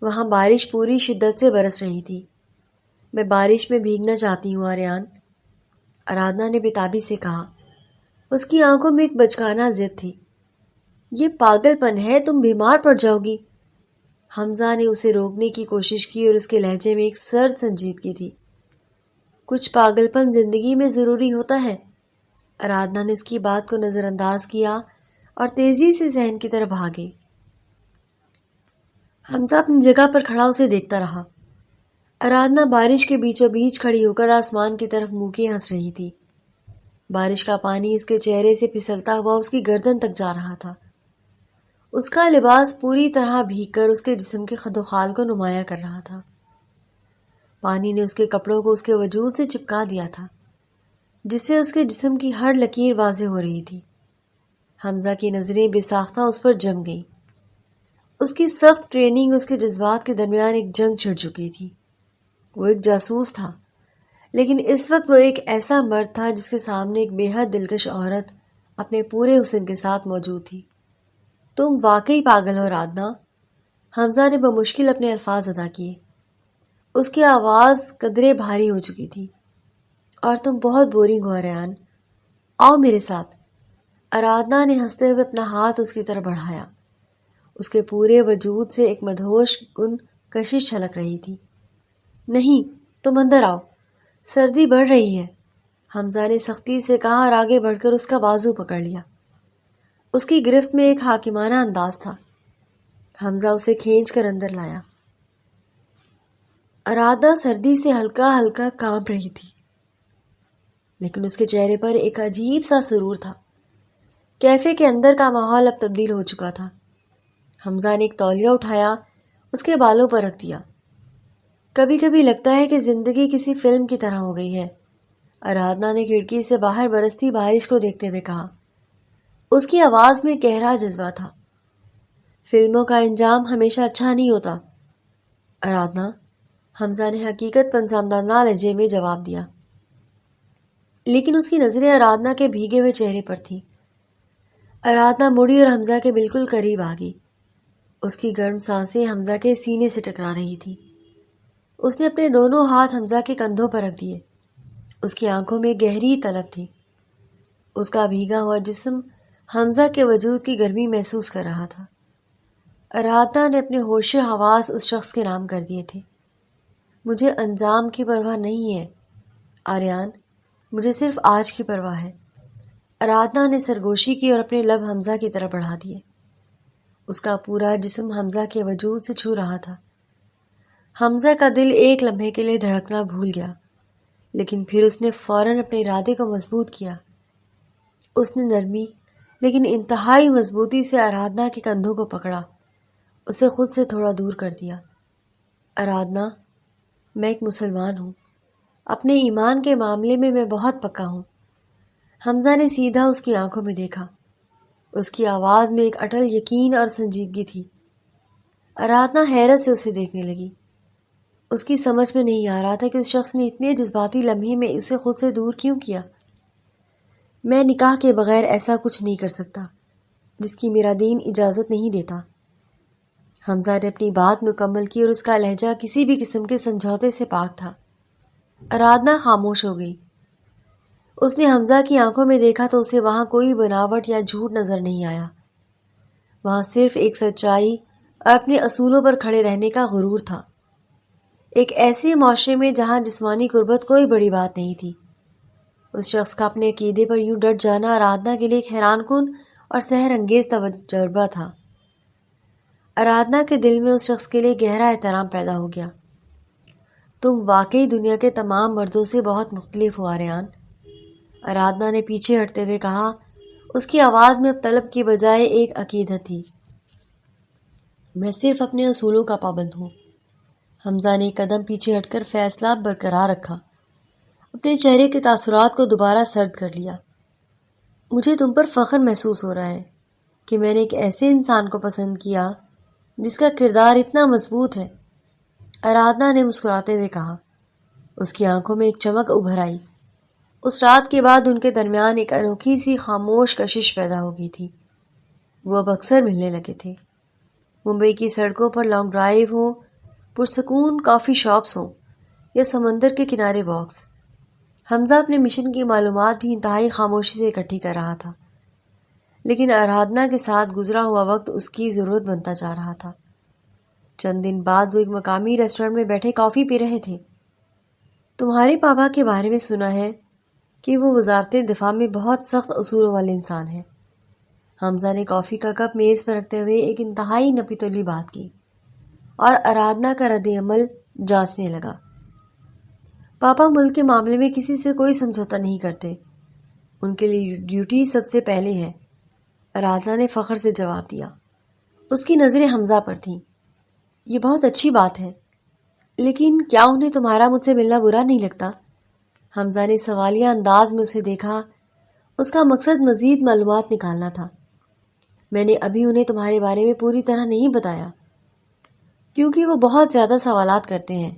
وہاں بارش پوری شدت سے برس رہی تھی۔ میں بارش میں بھیگنا چاہتی ہوں آریان، آرادھنا نے بےتابی سے کہا۔ اس کی آنکھوں میں ایک بچکانہ ضد تھی۔ یہ پاگل پن ہے، تم بیمار پڑ جاؤ گی۔ حمزہ نے اسے روکنے کی کوشش کی اور اس کے لہجے میں ایک سرد سنجیدگی تھی۔ کچھ پاگل پن زندگی میں ضروری ہوتا ہے۔ آرادھنا نے اس کی بات کو نظر انداز کیا اور تیزی سے صحن کی طرف بھاگی۔ حمزہ اپنی جگہ پر کھڑا اسے دیکھتا رہا۔ آرادھنا بارش کے بیچوں بیچ کھڑی ہو کر آسمان کی طرف منہ کیے ہنس رہی تھی۔ بارش کا پانی اس کے چہرے سے پھسلتا ہوا اس کی گردن تک جا رہا تھا۔ اس کا لباس پوری طرح بھیگ کر اس کے جسم کے خد و خال کو نمایاں کر رہا تھا۔ پانی نے اس کے کپڑوں کو اس کے وجود سے چپکا دیا تھا، جس سے اس کے جسم کی ہر لکیر واضح ہو رہی تھی۔ حمزہ کی نظریں بے ساختہ اس پر جم گئیں۔ اس کی سخت ٹریننگ اس کے جذبات کے درمیان ایک جنگ چھڑ چکی تھی۔ وہ ایک جاسوس تھا، لیکن اس وقت وہ ایک ایسا مرد تھا جس کے سامنے ایک بے حد دلکش عورت اپنے پورے حسن کے ساتھ موجود تھی۔ تم واقعی پاگل ہو آرادھنا، حمزہ نے بمشکل اپنے الفاظ ادا کیے۔ اس کی آواز قدرے بھاری ہو چکی تھی۔ اور تم بہت بورنگ ہو آریان، آؤ میرے ساتھ۔ آرادھنا نے ہنستے ہوئے اپنا ہاتھ اس کی طرف بڑھایا۔ اس کے پورے وجود سے ایک مدہوش کن کشش چھلک رہی تھی۔ نہیں، تم اندر آؤ، سردی بڑھ رہی ہے، حمزہ نے سختی سے کہا اور آگے بڑھ کر اس کا بازو پکڑ لیا۔ اس کی گرفت میں ایک حاکمانہ انداز تھا۔ حمزہ اسے کھینچ کر اندر لایا۔ آرادھنا سردی سے ہلکا ہلکا کانپ رہی تھی، لیکن اس کے چہرے پر ایک عجیب سا سرور تھا۔ کیفے کے اندر کا ماحول اب تبدیل ہو چکا تھا۔ حمزہ نے ایک تولیہ اٹھایا، اس کے بالوں پر رکھ دیا۔ کبھی کبھی لگتا ہے کہ زندگی کسی فلم کی طرح ہو گئی ہے، آرادھنا نے کھڑکی سے باہر برستی بارش کو دیکھتے ہوئے کہا۔ اس کی آواز میں گہرا جذبہ تھا۔ فلموں کا انجام ہمیشہ اچھا نہیں ہوتا آرادھنا، حمزہ نے حقیقت پسندانہ لہجے میں جواب دیا۔ لیکن اس کی نظریں آرادنا کے بھیگے ہوئے چہرے پر تھیں۔ آرادنا مڑی اور حمزہ کے بالکل قریب آ گئی۔ اس کی گرم سانسیں حمزہ کے سینے سے ٹکرا رہی تھیں۔ اس نے اپنے دونوں ہاتھ حمزہ کے کندھوں پر رکھ دیے۔ اس کی آنکھوں میں گہری طلب تھی۔ اس کا بھیگا ہوا جسم حمزہ کے وجود کی گرمی محسوس کر رہا تھا۔ آرادنا نے اپنے ہوش حواس اس شخص کے نام کر دیے تھے۔ مجھے انجام کی پرواہ نہیں ہے آریان، مجھے صرف آج کی پرواہ ہے۔ آرادنا نے سرگوشی کی اور اپنے لب حمزہ کی طرف بڑھا دیے۔ اس کا پورا جسم حمزہ کے وجود سے چھو رہا تھا۔ حمزہ کا دل ایک لمحے کے لیے دھڑکنا بھول گیا، لیکن پھر اس نے فوراً اپنے ارادے کو مضبوط کیا۔ اس نے نرمی لیکن انتہائی مضبوطی سے آرادنا کے کندھوں کو پکڑا، اسے خود سے تھوڑا دور کر دیا۔ آرادنا، میں ایک مسلمان ہوں، اپنے ایمان کے معاملے میں بہت پکا ہوں۔ حمزہ نے سیدھا اس کی آنکھوں میں دیکھا۔ اس کی آواز میں ایک اٹل یقین اور سنجیدگی تھی۔ آرادنا حیرت سے اسے دیکھنے لگی۔ اس کی سمجھ میں نہیں آ رہا تھا کہ اس شخص نے اتنے جذباتی لمحے میں اسے خود سے دور کیوں کیا۔ میں نکاح کے بغیر ایسا کچھ نہیں کر سکتا جس کی میرا دین اجازت نہیں دیتا۔ حمزہ نے اپنی بات مکمل کی اور اس کا لہجہ کسی بھی قسم کے سمجھوتے سے پاک تھا۔ آرادنا خاموش ہو گئی۔ اس نے حمزہ کی آنکھوں میں دیکھا تو اسے وہاں کوئی بناوٹ یا جھوٹ نظر نہیں آیا۔ وہاں صرف ایک سچائی اور اپنے اصولوں پر کھڑے رہنے کا غرور تھا۔ ایک ایسے معاشرے میں جہاں جسمانی قربت کوئی بڑی بات نہیں تھی۔ اس شخص کا اپنے عقیدے پر یوں ڈٹ جانا آرادنا کے لیے ایک حیران کن اور سحر انگیز تجربہ تھا۔ آرادنا کے دل میں اس شخص کے لیے گہرا احترام پیدا ہو گیا۔ تم واقعی دنیا کے تمام مردوں سے بہت مختلف ہو آریان، آرادنا نے پیچھے ہٹتے ہوئے کہا۔ اس کی آواز میں اب طلب کی بجائے ایک عقیدت تھی۔ میں صرف اپنے اصولوں کا پابند ہوں۔ حمزہ نے ایک قدم پیچھے ہٹ کر فیصلہ برقرار رکھا، اپنے چہرے کے تاثرات کو دوبارہ سرد کر لیا۔ مجھے تم پر فخر محسوس ہو رہا ہے کہ میں نے ایک ایسے انسان کو پسند کیا جس کا کردار اتنا مضبوط ہے، آرادنا نے مسکراتے ہوئے کہا۔ اس کی آنکھوں میں ایک چمک ابھر آئی۔ اس رات کے بعد ان کے درمیان ایک انوکھی سی خاموش کشش پیدا ہو گئی تھی۔ وہ اب اکثر ملنے لگے تھے۔ ممبئی کی سڑکوں پر لانگ ڈرائیو ہو، پرسکون کافی شاپس ہوں یا سمندر کے کنارے واکس، حمزہ اپنے مشن کی معلومات بھی انتہائی خاموشی سے اکٹھی کر رہا تھا، لیکن آرادنا کے ساتھ گزرا ہوا وقت اس کی ضرورت بنتا جا رہا تھا۔ چند دن بعد وہ ایک مقامی ریسٹورنٹ میں بیٹھے کافی پی رہے تھے۔ تمہارے پاپا کے بارے میں سنا ہے کہ وہ وزارت دفاع میں بہت سخت اصولوں والے انسان ہیں۔ حمزہ نے کافی کا کپ میز پر رکھتے ہوئے ایک انتہائی نپی تلی بات کی اور آرادنا کا رد عمل جانچنے لگا۔ پاپا ملک کے معاملے میں کسی سے کوئی سمجھوتا نہیں کرتے، ان کے لیے ڈیوٹی سب سے پہلے ہے، آرادنا نے فخر سے جواب دیا۔ اس کی نظریں حمزہ پر تھیں۔ یہ بہت اچھی بات ہے، لیکن کیا انہیں تمہارا مجھ سے ملنا برا نہیں لگتا؟ حمزہ نے سوالیہ انداز میں اسے دیکھا۔ اس کا مقصد مزید معلومات نکالنا تھا۔ میں نے ابھی انہیں تمہارے بارے میں پوری طرح نہیں بتایا کیونکہ وہ بہت زیادہ سوالات کرتے ہیں،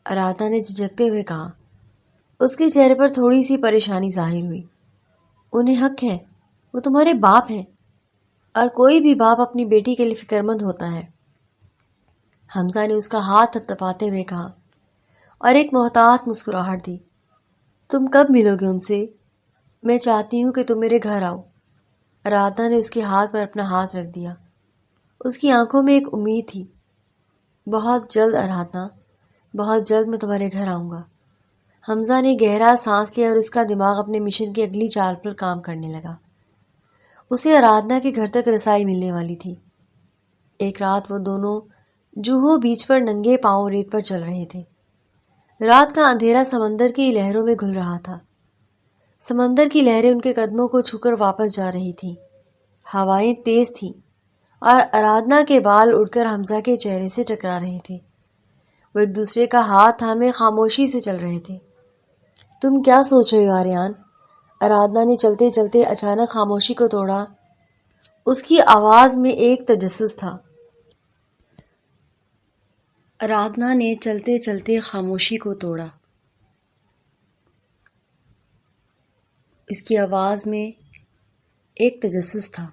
آرادنا نے جھجکتے ہوئے کہا۔ اس کے چہرے پر تھوڑی سی پریشانی ظاہر ہوئی۔ انہیں حق ہے، وہ تمہارے باپ ہیں، اور کوئی بھی باپ اپنی بیٹی کے لیے فکر مند ہوتا ہے۔ حمزہ نے اس کا ہاتھ تھپتھپاتے ہوئے کہا اور ایک محتاط مسکراہٹ دی۔ تم کب ملو گے ان سے؟ میں چاہتی ہوں کہ تم میرے گھر آؤ۔ آرادنا نے اس کے ہاتھ پر اپنا ہاتھ رکھ دیا۔ اس کی آنکھوں میں ایک امید تھی۔ بہت جلد آرادنا، بہت جلد میں تمہارے گھر آؤں گا۔ حمزہ نے گہرا سانس لیا اور اس کا دماغ اپنے مشن کی اگلی چال پر کام کرنے لگا۔ اسے آرادنا کے گھر تک رسائی ملنے والی تھی۔ ایک رات وہ دونوں جوہو بیچ پر ننگے پاؤں ریت پر چل رہے تھے۔ رات کا اندھیرا سمندر کی لہروں میں گھل رہا تھا۔ سمندر کی لہریں ان کے قدموں کو چھو کر واپس جا رہی تھیں۔ ہوائیں تیز تھیں اور آرادنا کے بال اڑ کر حمزہ کے چہرے سے ٹکرا رہے تھے۔ وہ ایک دوسرے کا ہاتھ تھامے خاموشی سے چل رہے تھے۔ تم کیا سوچ رہے ہو آریان؟ آرادنا نے چلتے چلتے اچانک خاموشی کو توڑا۔ اس کی آواز میں ایک تجسس تھا۔ آرادنا نے چلتے چلتے خاموشی کو توڑا۔ اس کی آواز میں ایک تجسس تھا۔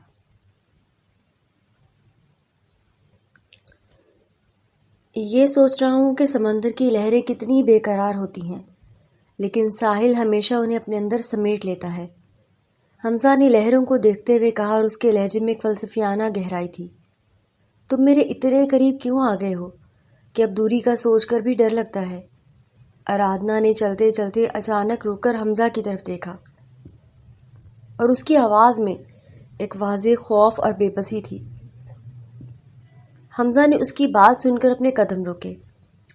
یہ سوچ رہا ہوں کہ سمندر کی لہریں کتنی بے قرار ہوتی ہیں، لیکن ساحل ہمیشہ انہیں اپنے اندر سمیٹ لیتا ہے۔ حمزہ نے لہروں کو دیکھتے ہوئے کہا اور اس کے لہجے میں ایک فلسفیانہ گہرائی تھی۔ تم میرے اتنے قریب کیوں آ گئے ہو کہ اب دوری کا سوچ کر بھی ڈر لگتا ہے؟ آرادھنا نے چلتے چلتے اچانک رک کر حمزہ کی طرف دیکھا اور اس کی آواز میں ایک واضح خوف اور بے بسی تھی۔ حمزہ نے اس کی بات سن کر اپنے قدم روکے۔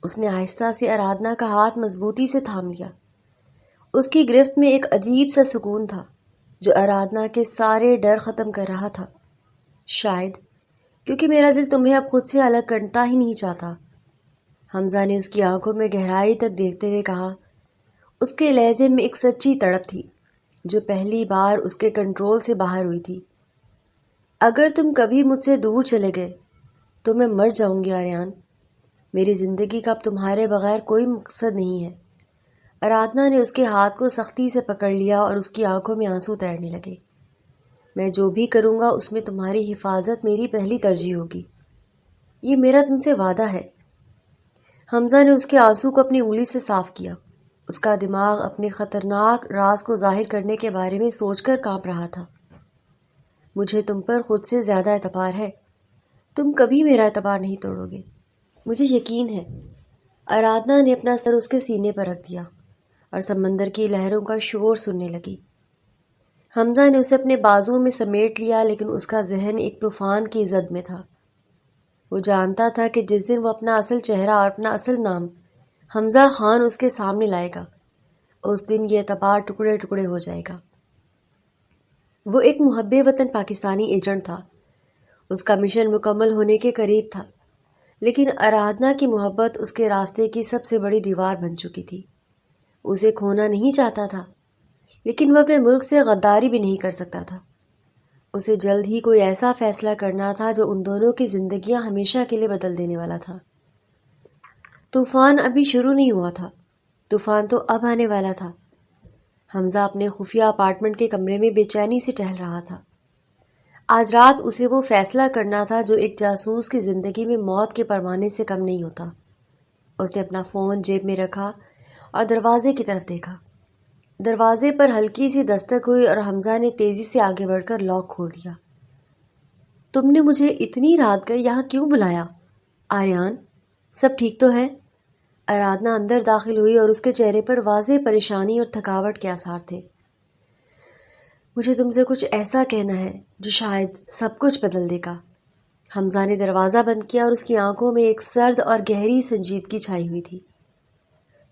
اس نے آہستہ سے آرادھنا کا ہاتھ مضبوطی سے تھام لیا۔ اس کی گرفت میں ایک عجیب سا سکون تھا جو آرادھنا کے سارے ڈر ختم کر رہا تھا۔ شاید کیونکہ میرا دل تمہیں اب خود سے الگ کرتا ہی نہیں چاہتا، حمزہ نے اس کی آنکھوں میں گہرائی تک دیکھتے ہوئے کہا۔ اس کے لہجے میں ایک سچی تڑپ تھی جو پہلی بار اس کے کنٹرول سے باہر ہوئی تھی۔ اگر تم کبھی مجھ سے دور چلے گئے تو میں مر جاؤں گی آریان۔ میری زندگی کا اب تمہارے بغیر کوئی مقصد نہیں ہے۔ آرادھنا نے اس کے ہاتھ کو سختی سے پکڑ لیا اور اس کی آنکھوں میں آنسو تیرنے لگے۔ میں جو بھی کروں گا اس میں تمہاری حفاظت میری پہلی ترجیح ہوگی، یہ میرا تم سے وعدہ ہے۔ حمزہ نے اس کے آنسو کو اپنی انگلی سے صاف کیا۔ اس کا دماغ اپنے خطرناک راز کو ظاہر کرنے کے بارے میں سوچ کر کانپ رہا تھا۔ مجھے تم پر خود سے زیادہ اعتبار ہے، تم کبھی میرا اعتبار نہیں توڑو گے، مجھے یقین ہے۔ آرادھنا نے اپنا سر اس کے سینے پر رکھ دیا اور سمندر کی لہروں کا شور سننے لگی۔ حمزہ نے اسے اپنے بازوؤں میں سمیٹ لیا، لیکن اس کا ذہن ایک طوفان کی زد میں تھا۔ وہ جانتا تھا کہ جس دن وہ اپنا اصل چہرہ اور اپنا اصل نام حمزہ خان اس کے سامنے لائے گا، اس دن یہ اعتبار ٹکڑے ٹکڑے ہو جائے گا۔ وہ ایک محب وطن پاکستانی ایجنٹ تھا، اس کا مشن مکمل ہونے کے قریب تھا، لیکن آرادھنا کی محبت اس کے راستے کی سب سے بڑی دیوار بن چکی تھی۔ اسے کھونا نہیں چاہتا تھا، لیکن وہ اپنے ملک سے غداری بھی نہیں کر سکتا تھا۔ اسے جلد ہی کوئی ایسا فیصلہ کرنا تھا جو ان دونوں کی زندگیاں ہمیشہ کے لیے بدل دینے والا تھا۔ طوفان ابھی شروع نہیں ہوا تھا، طوفان تو اب آنے والا تھا۔ حمزہ اپنے خفیہ اپارٹمنٹ کے کمرے میں بے چینی سے ٹہل رہا تھا۔ آج رات اسے وہ فیصلہ کرنا تھا جو ایک جاسوس کی زندگی میں موت کے پروانے سے کم نہیں ہوتا۔ اس نے اپنا فون جیب میں رکھا اور دروازے کی طرف دیکھا۔ دروازے پر ہلکی سی دستک ہوئی اور حمزہ نے تیزی سے آگے بڑھ کر لاک کھول دیا۔ تم نے مجھے اتنی رات کو یہاں کیوں بلایا؟ آریان، سب ٹھیک تو ہے؟ آرادھنا اندر داخل ہوئی اور اس کے چہرے پر واضح پریشانی اور تھکاوٹ کے آثار تھے۔ مجھے تم سے کچھ ایسا کہنا ہے جو شاید سب کچھ بدل دے گا۔ حمزہ نے دروازہ بند کیا اور اس کی آنکھوں میں ایک سرد اور گہری سنجیدگی چھائی ہوئی تھی۔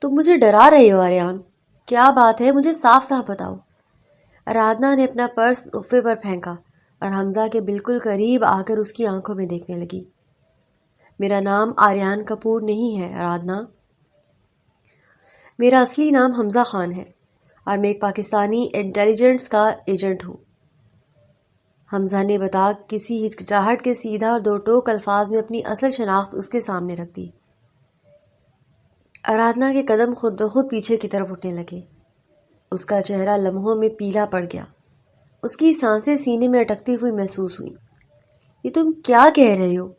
تم مجھے ڈرا رہے ہو آریان، کیا بات ہے؟ مجھے صاف صاف بتاؤ۔ آرادھنا نے اپنا پرس صوفے پر پھینکا اور حمزہ کے بالکل قریب آ کر اس کی آنکھوں میں دیکھنے لگی۔ میرا نام آریان کپور نہیں ہے آرادھنا، میرا اصلی نام حمزہ خان ہے اور میں ایک پاکستانی انٹیلیجنس کا ایجنٹ ہوں۔ حمزہ نے بتا کسی ہچکچاہٹ کے سیدھا اور دو ٹوک الفاظ میں اپنی اصل شناخت اس کے سامنے رکھ دی۔ آرادھنا کے قدم خود بخود پیچھے کی طرف اٹھنے لگے۔ اس کا چہرہ لمحوں میں پیلا پڑ گیا، اس کی سانسیں سینے میں اٹکتی ہوئی محسوس ہوئیں۔ یہ تم کیا کہہ رہے ہو؟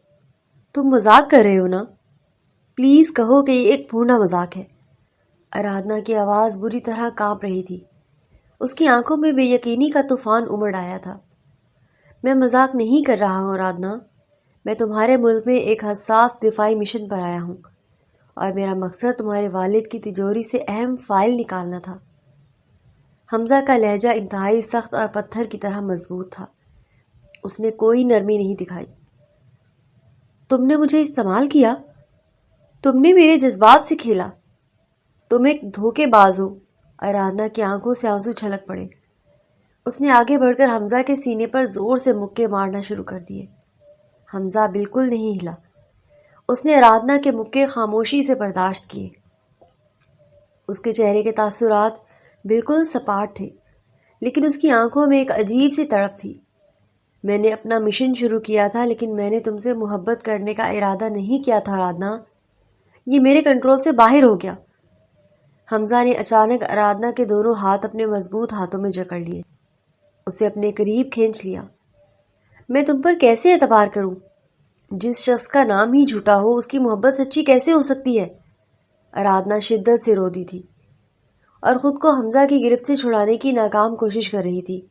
تم مذاق کر رہے ہو نا؟ پلیز کہو کہ یہ ایک پھوڑا مذاق ہے۔ آرادھنا کی آواز بری طرح کانپ رہی تھی، اس کی آنکھوں میں بے یقینی کا طوفان امڑ آیا تھا۔ میں مذاق نہیں کر رہا ہوں آرادھنا، میں تمہارے ملک میں ایک حساس دفاعی مشن پر آیا ہوں اور میرا مقصد تمہارے والد کی تجوری سے اہم فائل نکالنا تھا۔ حمزہ کا لہجہ انتہائی سخت اور پتھر کی طرح مضبوط تھا، اس نے کوئی نرمی نہیں دکھائی۔ تم نے مجھے استعمال کیا، تم نے میرے جذبات سے کھیلا، تم ایک دھوکے باز ہو۔ آرادھنا کی آنکھوں سے آنسو چھلک پڑے۔ اس نے آگے بڑھ کر حمزہ کے سینے پر زور سے مکے مارنا شروع کر دیے۔ حمزہ بالکل نہیں ہلا، اس نے آرادھنا کے مکے خاموشی سے برداشت کیے۔ اس کے چہرے کے تاثرات بالکل سپاٹ تھے، لیکن اس کی آنکھوں میں ایک عجیب سی تڑپ تھی۔ میں نے اپنا مشن شروع کیا تھا، لیکن میں نے تم سے محبت کرنے کا ارادہ نہیں کیا تھا آرادھنا، یہ میرے کنٹرول سے باہر ہو گیا۔ حمزہ نے اچانک آرادھنا کے دونوں ہاتھ اپنے مضبوط ہاتھوں میں جکڑ لیے، اسے اپنے قریب کھینچ لیا۔ میں تم پر کیسے اعتبار کروں؟ جس شخص کا نام ہی جھوٹا ہو اس کی محبت سچی کیسے ہو سکتی ہے؟ آرادھنا شدت سے رو دی تھی اور خود کو حمزہ کی گرفت سے چھڑانے کی ناکام کوشش کر رہی تھی۔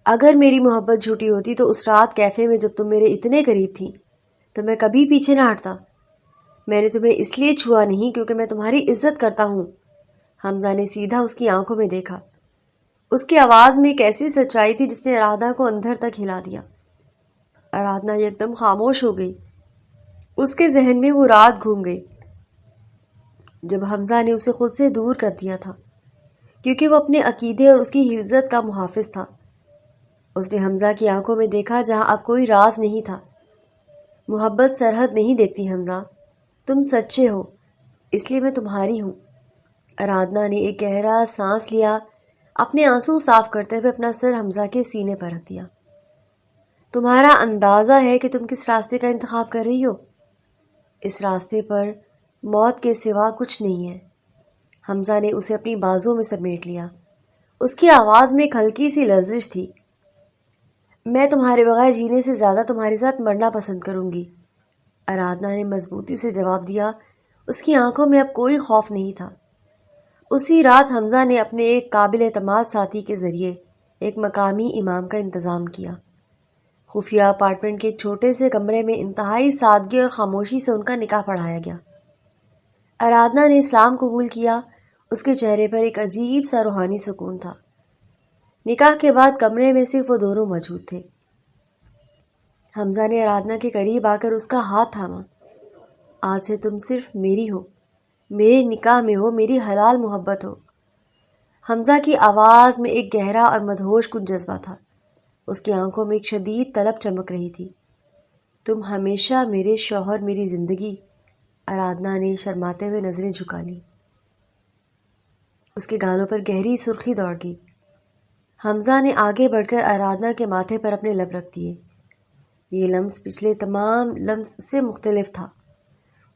اگر میری محبت جھوٹی ہوتی تو اس رات کیفے میں جب تم میرے اتنے قریب تھی تو میں کبھی پیچھے نہ ہٹتا۔ میں نے تمہیں اس لیے چھوا نہیں کیونکہ میں تمہاری عزت کرتا ہوں۔ حمزہ نے سیدھا اس کی آنکھوں میں دیکھا۔ اس کی آواز میں ایک ایسی سچائی تھی جس نے آرادھنا کو اندر تک ہلا دیا۔ آرادھنا ایک دم خاموش ہو گئی۔ اس کے ذہن میں وہ رات گھوم گئی جب حمزہ نے اسے خود سے دور کر دیا تھا، کیونکہ وہ اپنے عقیدے اور اس کی عزت کا محافظ تھا۔ اس نے حمزہ کی آنکھوں میں دیکھا جہاں اب کوئی راز نہیں تھا۔ محبت سرحد نہیں دیکھتی حمزہ، تم سچے ہو اس لیے میں تمہاری ہوں۔ آرادھنا نے ایک گہرا سانس لیا، اپنے آنسو صاف کرتے ہوئے اپنا سر حمزہ کے سینے پر رکھ دیا۔ تمہارا اندازہ ہے کہ تم کس راستے کا انتخاب کر رہی ہو؟ اس راستے پر موت کے سوا کچھ نہیں ہے۔ حمزہ نے اسے اپنی بازوں میں سمیٹ لیا۔ اس کی آواز میں ایک ہلکی سی لرزش تھی۔ میں تمہارے بغیر جینے سے زیادہ تمہارے ساتھ مرنا پسند کروں گی، آرادھنا نے مضبوطی سے جواب دیا۔ اس کی آنکھوں میں اب کوئی خوف نہیں تھا۔ اسی رات حمزہ نے اپنے ایک قابل اعتماد ساتھی کے ذریعے ایک مقامی امام کا انتظام کیا۔ خفیہ اپارٹمنٹ کے ایک چھوٹے سے کمرے میں انتہائی سادگی اور خاموشی سے ان کا نکاح پڑھایا گیا۔ آرادھنا نے اسلام قبول کیا۔ اس کے چہرے پر ایک عجیب سا روحانی سکون تھا۔ نکاح کے بعد کمرے میں صرف وہ دونوں موجود تھے۔ حمزہ نے آرادھنا کے قریب آ کر اس کا ہاتھ تھاما۔ آج سے تم صرف میری ہو، میرے نکاح میں ہو، میری حلال محبت ہو۔ حمزہ کی آواز میں ایک گہرا اور مدہوش کن جذبہ تھا۔ اس کی آنکھوں میں ایک شدید طلب چمک رہی تھی۔ تم ہمیشہ میرے شوہر، میری زندگی۔ آرادھنا نے شرماتے ہوئے نظریں جھکا لی۔ اس کے گالوں پر گہری سرخی دوڑ گئی۔ حمزہ نے آگے بڑھ کر آرادھنا کے ماتھے پر اپنے لب رکھ دیے۔ یہ لمس پچھلے تمام لمس سے مختلف تھا۔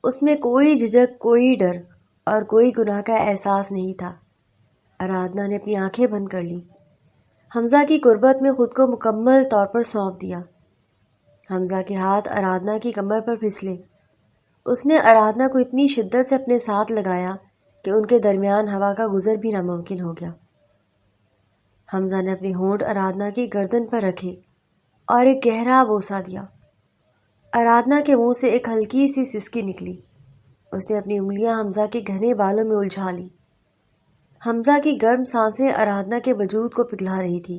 اس میں کوئی جھجک، کوئی ڈر اور کوئی گناہ کا احساس نہیں تھا۔ آرادھنا نے اپنی آنکھیں بند کر لیں۔ حمزہ کی قربت میں خود کو مکمل طور پر سونپ دیا۔ حمزہ کے ہاتھ آرادھنا کی کمر پر پھسلے۔ اس نے آرادھنا کو اتنی شدت سے اپنے ساتھ لگایا کہ ان کے درمیان ہوا کا گزر بھی ناممکن ہو گیا۔ حمزہ نے اپنے ہونٹ آرادھنا کی گردن پر رکھے اور ایک گہرا بوسہ دیا۔ آرادھنا کے منہ سے ایک ہلکی سی سسکی نکلی۔ اس نے اپنی انگلیاں حمزہ کے گھنے بالوں میں الجھا لی۔ حمزہ کی گرم سانسیں آرادھنا کے وجود کو پگھلا رہی تھی۔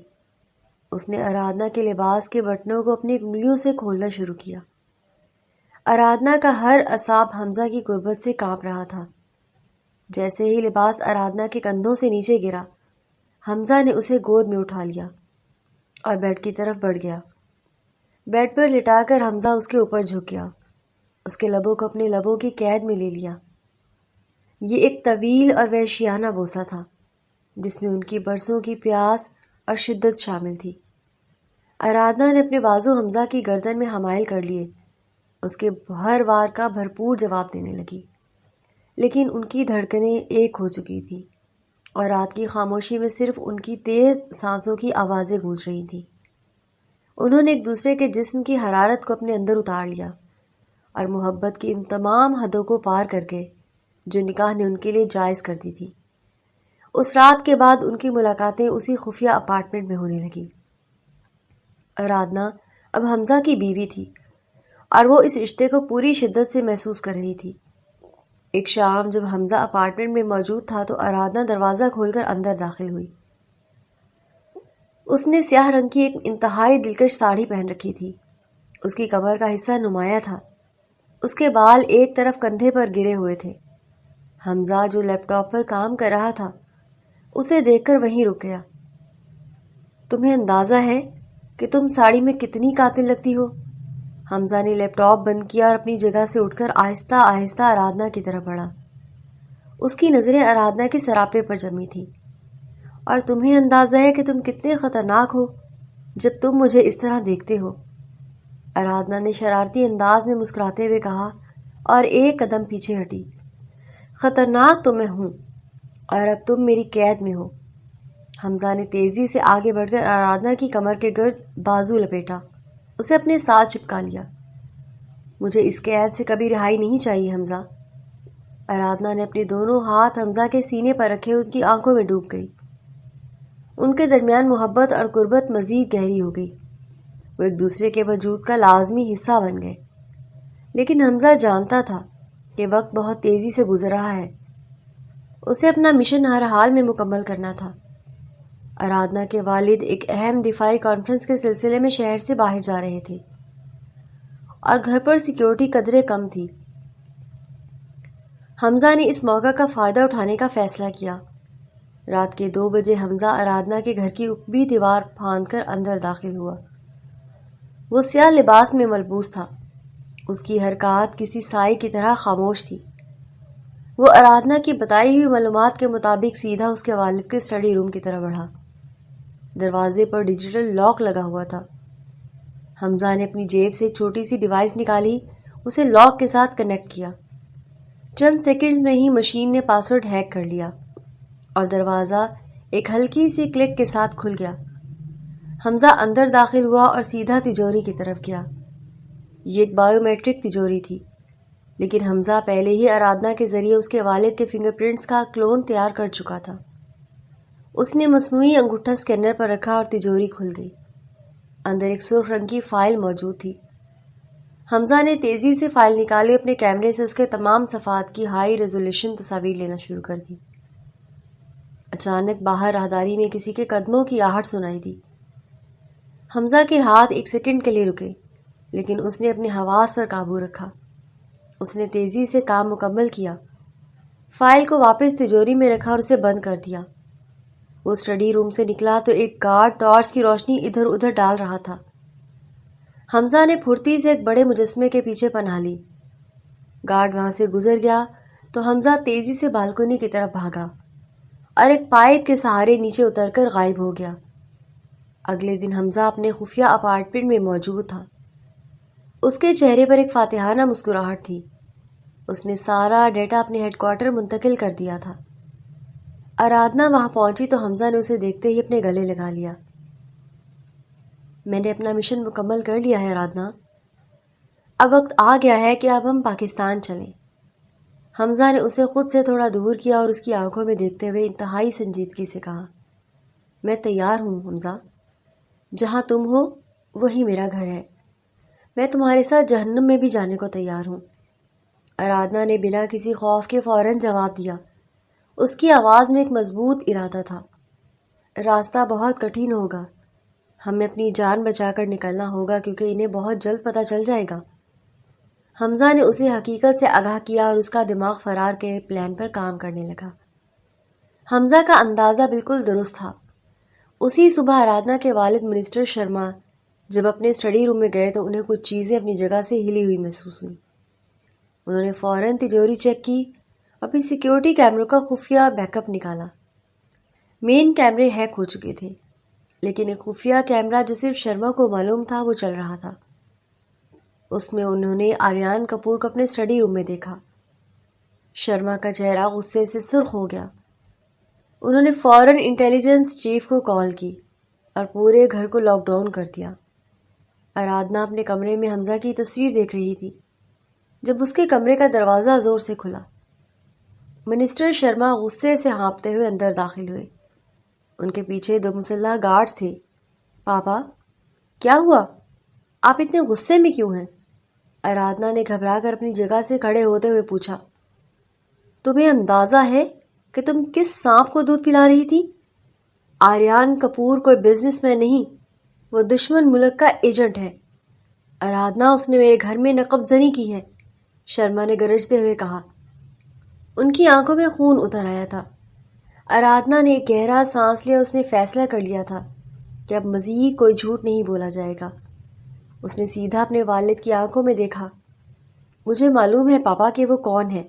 اس نے آرادھنا کے لباس کے بٹنوں کو اپنی انگلیوں سے کھولنا شروع کیا۔ آرادھنا کا ہر اعصاب حمزہ کی قربت سے کانپ رہا تھا۔ جیسے ہی لباس آرادھنا کے کندھوں سے نیچے گرا، حمزہ نے اسے گود میں اٹھا لیا اور بیڈ کی طرف بڑھ گیا۔ بیڈ پر لٹا کر حمزہ اس کے اوپر جھک گیا، اس کے لبوں کو اپنے لبوں کی قید میں لے لیا۔ یہ ایک طویل اور وحشیانہ بوسہ تھا جس میں ان کی برسوں کی پیاس اور شدت شامل تھی۔ آرادھنا نے اپنے بازو حمزہ کی گردن میں حمائل کر لیے، اس کے ہر وار کا بھرپور جواب دینے لگی، لیکن ان کی دھڑکنیں ایک ہو چکی تھیں اور رات کی خاموشی میں صرف ان کی تیز سانسوں کی آوازیں گونج رہی تھیں۔ انہوں نے ایک دوسرے کے جسم کی حرارت کو اپنے اندر اتار لیا اور محبت کی ان تمام حدوں کو پار کر کے جو نکاح نے ان کے لیے جائز کر دی تھی۔ اس رات کے بعد ان کی ملاقاتیں اسی خفیہ اپارٹمنٹ میں ہونے لگیں۔ آرادھنا اب حمزہ کی بیوی تھی اور وہ اس رشتے کو پوری شدت سے محسوس کر رہی تھی۔ ایک شام جب حمزہ اپارٹمنٹ میں موجود تھا تو آرادھنا دروازہ کھول کر اندر داخل ہوئی۔ اس نے سیاہ رنگ کی ایک انتہائی دلکش ساڑی پہن رکھی تھی۔ اس کی کمر کا حصہ نمایاں تھا۔ اس کے بال ایک طرف کندھے پر گرے ہوئے تھے۔ حمزہ جو لیپ ٹاپ پر کام کر رہا تھا اسے دیکھ کر وہیں رک گیا۔ تمہیں اندازہ ہے کہ تم ساڑی میں کتنی قاتل لگتی ہو؟ حمزہ نے لیپ ٹاپ بند کیا اور اپنی جگہ سے اٹھ کر آہستہ آہستہ آرادھنا کی طرف بڑھا۔ اس کی نظریں آرادھنا کے سراپے پر جمی تھیں۔ اور تمہیں اندازہ ہے کہ تم کتنے خطرناک ہو جب تم مجھے اس طرح دیکھتے ہو؟ آرادھنا نے شرارتی انداز میں مسکراتے ہوئے کہا اور ایک قدم پیچھے ہٹی۔ خطرناک تو میں ہوں، اور اب تم میری قید میں ہو۔ حمزہ نے تیزی سے آگے بڑھ کر آرادھنا کی کمر کے گرد بازو لپیٹا، اسے اپنے ساتھ چپکا لیا۔ مجھے اس قید سے کبھی رہائی نہیں چاہیے حمزہ۔ آرادھنا نے اپنے دونوں ہاتھ حمزہ کے سینے پر رکھے ان کی آنکھوں میں ڈوب گئی۔ ان کے درمیان محبت اور قربت مزید گہری ہو گئی، وہ ایک دوسرے کے وجود کا لازمی حصہ بن گئے۔ لیکن حمزہ جانتا تھا کہ وقت بہت تیزی سے گزر رہا ہے، اسے اپنا مشن ہر حال میں مکمل کرنا تھا۔ آرادھنا کے والد ایک اہم دفاعی کانفرنس کے سلسلے میں شہر سے باہر جا رہے تھے اور گھر پر سیکیورٹی قدرے کم تھی۔ حمزہ نے اس موقع کا فائدہ اٹھانے کا فیصلہ کیا۔ رات کے 2 بجے حمزہ آرادھنا کے گھر کی اوپری دیوار پھاند کر اندر داخل ہوا۔ وہ سیاہ لباس میں ملبوس تھا، اس کی حرکات کسی سائی کی طرح خاموش تھی۔ وہ آرادھنا کی بتائی ہوئی معلومات کے مطابق سیدھا اس کے والد کے اسٹڈی روم کی طرف بڑھا۔ دروازے پر ڈیجیٹل لاک لگا ہوا تھا۔ حمزہ نے اپنی جیب سے ایک چھوٹی سی ڈیوائس نکالی، اسے لاک کے ساتھ کنیکٹ کیا۔ چند سیکنڈز میں ہی مشین نے پاسورڈ ہیک کر لیا اور دروازہ ایک ہلکی سی کلک کے ساتھ کھل گیا۔ حمزہ اندر داخل ہوا اور سیدھا تجوری کی طرف گیا۔ یہ ایک بائیو میٹرک تجوری تھی، لیکن حمزہ پہلے ہی آرادھنا کے ذریعے اس کے والد کے فنگر پرنٹس کا کلون تیار کر چکا تھا۔ اس نے مصنوعی انگوٹھا اسکینر پر رکھا اور تجوری کھل گئی۔ اندر ایک سرخ رنگ کی فائل موجود تھی۔ حمزہ نے تیزی سے فائل نکالی، اپنے کیمرے سے اس کے تمام صفحات کی ہائی ریزولوشن تصاویر لینا شروع کر دی۔ اچانک باہر راہداری میں کسی کے قدموں کی آہٹ سنائی دی۔ حمزہ کے ہاتھ 1 سیکنڈ کے لیے رکے، لیکن اس نے اپنے حواس پر قابو رکھا۔ اس نے تیزی سے کام مکمل کیا، فائل کو واپس تجوری میں رکھا اور اسے بند کر دیا۔ وہ اسٹڈی روم سے نکلا تو ایک گارڈ ٹارچ کی روشنی ادھر ادھر ڈال رہا تھا۔ حمزہ نے پھرتی سے ایک بڑے مجسمے کے پیچھے پناہ لی۔ گارڈ وہاں سے گزر گیا تو حمزہ تیزی سے بالکنی کی طرف بھاگا اور ایک پائپ کے سہارے نیچے اتر کر غائب ہو گیا۔ اگلے دن حمزہ اپنے خفیہ اپارٹمنٹ میں موجود تھا۔ اس کے چہرے پر ایک فاتحانہ مسکراہٹ تھی۔ اس نے سارا ڈیٹا اپنے ہیڈ کوارٹر منتقل کر دیا تھا۔ آرادھنا وہاں پہنچی تو حمزہ نے اسے دیکھتے ہی اپنے گلے لگا لیا۔ میں نے اپنا مشن مکمل کر لیا ہے آرادھنا، اب وقت آ گیا ہے کہ اب ہم پاکستان چلیں۔ حمزہ نے اسے خود سے تھوڑا دور کیا اور اس کی آنکھوں میں دیکھتے ہوئے انتہائی سنجیدگی سے کہا، میں تیار ہوں حمزہ، جہاں تم ہو وہی میرا گھر ہے، میں تمہارے ساتھ جہنم میں بھی جانے کو تیار ہوں۔ آرادھنا نے بنا کسی خوف کے فوراً جواب دیا۔ اس کی آواز میں ایک مضبوط ارادہ تھا۔ راستہ بہت کٹھن ہوگا، ہمیں اپنی جان بچا کر نکلنا ہوگا کیونکہ انہیں بہت جلد پتہ چل جائے گا۔ حمزہ نے اسے حقیقت سے آگاہ کیا اور اس کا دماغ فرار کے پلان پر کام کرنے لگا۔ حمزہ کا اندازہ بالکل درست تھا۔ اسی صبح آرادھنا کے والد منسٹر شرما جب اپنے اسٹڈی روم میں گئے تو انہیں کچھ چیزیں اپنی جگہ سے ہلی ہوئی محسوس ہوئی۔ انہوں نے فوراً تجوری چیک کی اور پھر سیکیورٹی کیمروں کا خفیہ بیک اپ نکالا۔ مین کیمرے ہیک ہو چکے تھے، لیکن ایک خفیہ کیمرہ جو صرف شرما کو معلوم تھا وہ چل رہا تھا۔ اس میں انہوں نے آریان کپور کو اپنے اسٹڈی روم میں دیکھا۔ شرما کا چہرہ غصے سے سرخ ہو گیا۔ انہوں نے فوراً انٹیلیجنس چیف کو کال کی اور پورے گھر کو لاک ڈاؤن کر دیا۔ آرادھنا اپنے کمرے میں حمزہ کی تصویر دیکھ رہی تھی جب اس کے کمرے کا دروازہ زور سے کھلا۔ منسٹر شرما غصے سے ہانپتے ہوئے اندر داخل ہوئے۔ ان کے پیچھے 2 مسلح گارڈز تھے۔ پاپا، کیا ہوا؟ آپ اتنے غصے میں کیوں ہیں؟ آرادھنا نے گھبرا کر اپنی جگہ سے کھڑے ہوتے ہوئے پوچھا۔ تمہیں اندازہ ہے کہ تم کس سانپ کو دودھ پلا رہی تھی؟ آریان کپور کوئی بزنس مین نہیں، وہ دشمن ملک کا ایجنٹ ہے۔ آرادھنا، اس نے میرے گھر میں نقب زنی کی ہے، شرما نے گرجتے ہوئے کہا۔ ان کی آنکھوں میں خون اتر آیا تھا۔ آرادھنا نے ایک گہرا سانس لیا۔ اس نے فیصلہ کر لیا تھا کہ اب مزید کوئی جھوٹ نہیں بولا جائے گا۔ اس نے سیدھا اپنے والد کی آنکھوں میں دیکھا۔ مجھے معلوم ہے پاپا کہ وہ کون ہے۔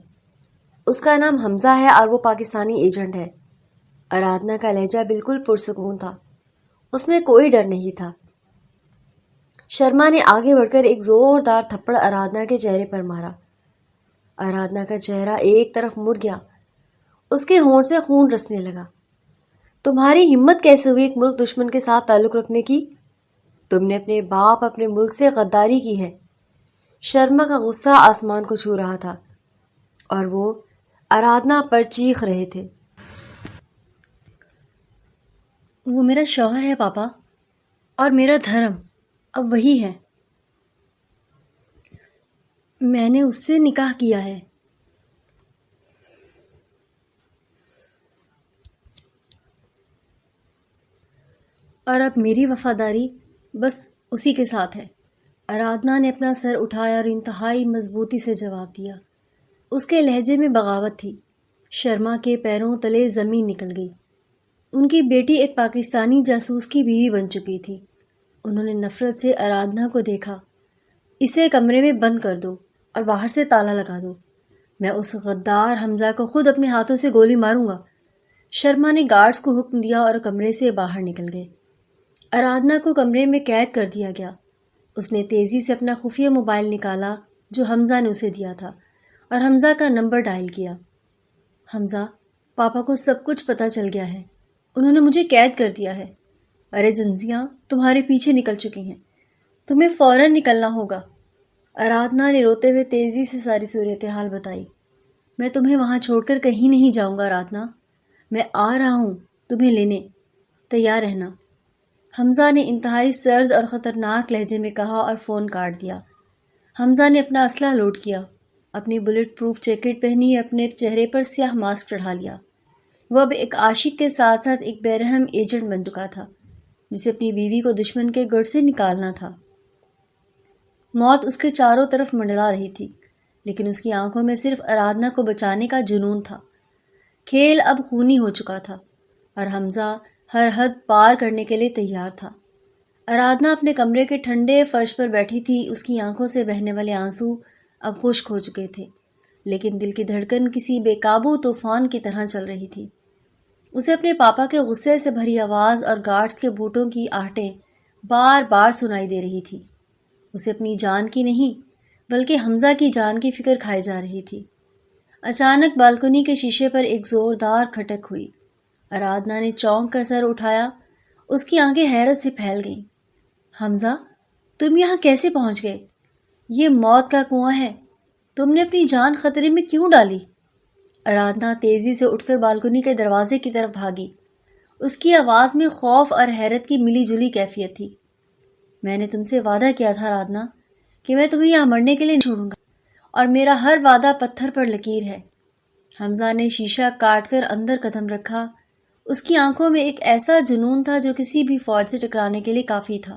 اس کا نام حمزہ ہے اور وہ پاکستانی ایجنٹ ہے۔ آرادھنا کا لہجہ بالکل پرسکون تھا، اس میں کوئی ڈر نہیں تھا۔ شرما نے آگے بڑھ کر ایک زوردار تھپڑ آرادھنا کے چہرے پر مارا۔ آرادھنا کا چہرہ ایک طرف مڑ گیا۔ اس کے ہونٹ سے خون رسنے لگا۔ تمہاری ہمت کیسے ہوئی ایک ملک دشمن کے ساتھ تعلق رکھنے کی؟ تم نے اپنے باپ اپنے ملک سے غداری کی ہے۔ شرما کا غصہ آسمان کو چھو رہا تھا اور وہ آرادھنا پر چیخ رہے تھے۔ وہ میرا شوہر ہے پاپا، اور میرا دھرم اب وہی ہے۔ میں نے اس سے نکاح کیا ہے۔ اور اب میری وفاداری بس اسی کے ساتھ ہے۔ آرادھنا نے اپنا سر اٹھایا اور انتہائی مضبوطی سے جواب دیا۔ اس کے لہجے میں بغاوت تھی۔ شرما کے پیروں تلے زمین نکل گئی۔ ان کی بیٹی ایک پاکستانی جاسوس کی بیوی بن چکی تھی۔ انہوں نے نفرت سے آرادھنا کو دیکھا۔ اسے کمرے میں بند کر دو اور باہر سے تالا لگا دو۔ میں اس غدار حمزہ کو خود اپنے ہاتھوں سے گولی ماروں گا۔ شرما نے گارڈز کو حکم دیا اور کمرے سے باہر نکل گئے۔ آرادھنا کو کمرے میں قید کر دیا گیا۔ اس نے تیزی سے اپنا خفیہ موبائل نکالا جو حمزہ نے اسے دیا تھا اور حمزہ کا نمبر ڈائل کیا۔ حمزہ، پاپا کو سب کچھ پتہ چل گیا ہے۔ انہوں نے مجھے قید کر دیا ہے۔ ارے جنزیاں تمہارے پیچھے نکل چکی ہیں۔ تمہیں فوراً نکلنا ہوگا۔ آرادھنا نے روتے ہوئے تیزی سے ساری صورتحال بتائی۔ میں تمہیں وہاں چھوڑ کر کہیں نہیں جاؤں گا آرادھنا۔ میں آ رہا ہوں تمہیں لینے، تیار رہنا۔ حمزہ نے انتہائی سرد اور خطرناک لہجے میں کہا اور فون کاٹ دیا۔ حمزہ نے اپنا اسلحہ لوڈ کیا، اپنی بلٹ پروف جیکٹ پہنی، اپنے چہرے پر سیاہ ماسک چڑھا لیا۔ وہ اب ایک عاشق کے ساتھ ساتھ ایک بے رحم ایجنٹ بن چکا تھا جسے اپنی بیوی کو دشمن کے گڑھ سے نکالنا تھا۔ موت اس کے چاروں طرف منڈلا رہی تھی، لیکن اس کی آنکھوں میں صرف آرادھنا کو بچانے کا جنون تھا۔ کھیل اب خونی ہو چکا تھا اور حمزہ ہر حد پار کرنے کے لیے تیار تھا۔ آرادھنا اپنے کمرے کے ٹھنڈے فرش پر بیٹھی تھی۔ اس کی آنکھوں سے بہنے والے آنسو اب خشک ہو چکے تھے، لیکن دل کی دھڑکن کسی بے قابو طوفان کی طرح چل رہی تھی۔ اسے اپنے پاپا کے غصے سے بھری آواز اور گارڈز کے بوٹوں کی آہٹیں بار بار سنائی دے رہی تھی۔ اسے اپنی جان کی نہیں بلکہ حمزہ کی جان کی فکر کھائی جا رہی تھی۔ اچانک بالکنی کے شیشے پر ایک زوردار کھٹک ہوئی۔ آرادھنا نے چونک کر سر اٹھایا۔ اس کی آنکھیں حیرت سے پھیل گئیں۔ حمزہ، تم یہاں کیسے پہنچ گئے؟ یہ موت کا کنواں ہے۔ تم نے اپنی جان خطرے میں کیوں ڈالی؟ آرادھنا تیزی سے اٹھ کر بالکنی کے دروازے کی طرف بھاگی۔ اس کی آواز میں خوف اور حیرت کی ملی جلی کیفیت تھی۔ میں نے تم سے وعدہ کیا تھا آرادھنا کہ میں تمہیں یہاں مرنے کے لیے نہیں چھوڑوں گا، اور میرا ہر وعدہ پتھر پر لکیر ہے۔ حمزہ نے شیشہ کاٹ کر اندر قدم رکھا۔ اس کی آنکھوں میں ایک ایسا جنون تھا جو کسی بھی فوج سے ٹکرانے کے لیے کافی تھا۔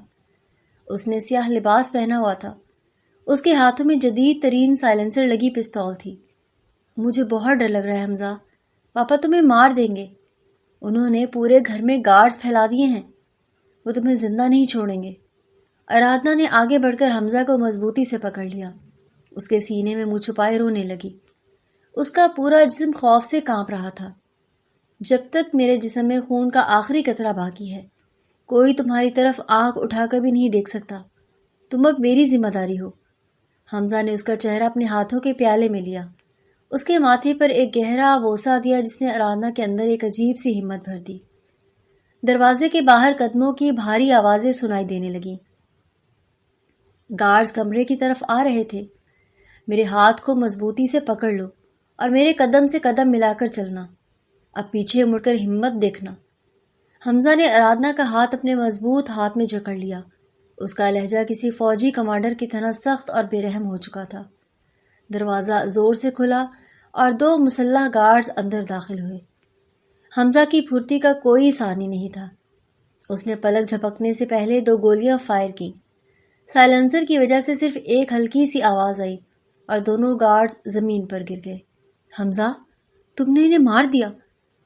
اس نے سیاہ لباس پہنا ہوا تھا۔ اس کے ہاتھوں میں جدید ترین سائلنسر لگی پستول تھی۔ مجھے بہت ڈر لگ رہا ہے حمزہ، پاپا تمہیں مار دیں گے۔ انہوں نے پورے گھر میں گارڈز پھیلا دیے ہیں۔ وہ تمہیں زندہ نہیں چھوڑیں گے۔ آرادھنا نے آگے بڑھ کر حمزہ کو مضبوطی سے پکڑ لیا۔ اس کے سینے میں منہ چھپائے رونے لگی۔ اس کا پورا جسم خوف سے کانپ رہا تھا۔ جب تک میرے جسم میں خون کا آخری قطرہ باقی ہے، کوئی تمہاری طرف آنکھ اٹھا کر بھی نہیں دیکھ سکتا۔ تم اب میری ذمہ داری ہو۔ حمزہ نے اس کا چہرہ اپنے ہاتھوں کے پیالے میں لیا، اس کے ماتھے پر ایک گہرا بوسہ دیا جس نے آرادھنا کے اندر ایک عجیب سی ہمت بھر دی۔ دروازے کے باہر قدموں کی بھاری آوازیں سنائی دینے لگیں۔ گارڈز کمرے کی طرف آ رہے تھے۔ میرے ہاتھ کو مضبوطی سے پکڑ لو اور میرے قدم سے قدم ملا کر چلنا۔ اب پیچھے مڑ کر ہمت دیکھنا۔ حمزہ نے آرادھنا کا ہاتھ اپنے مضبوط ہاتھ میں جکڑ لیا۔ اس کا لہجہ کسی فوجی کمانڈر کی طرح سخت اور بے رحم ہو چکا تھا۔ دروازہ زور سے کھلا اور 2 مسلح گارڈز اندر داخل ہوئے۔ حمزہ کی پھرتی کا کوئی ثانی نہیں تھا۔ اس نے پلک جھپکنے سے پہلے 2 گولیاں فائر کی۔ سائلنسر کی وجہ سے صرف ایک ہلکی سی آواز آئی اور دونوں گارڈز زمین پر گر گئے۔ حمزہ، تم نے انہیں مار دیا۔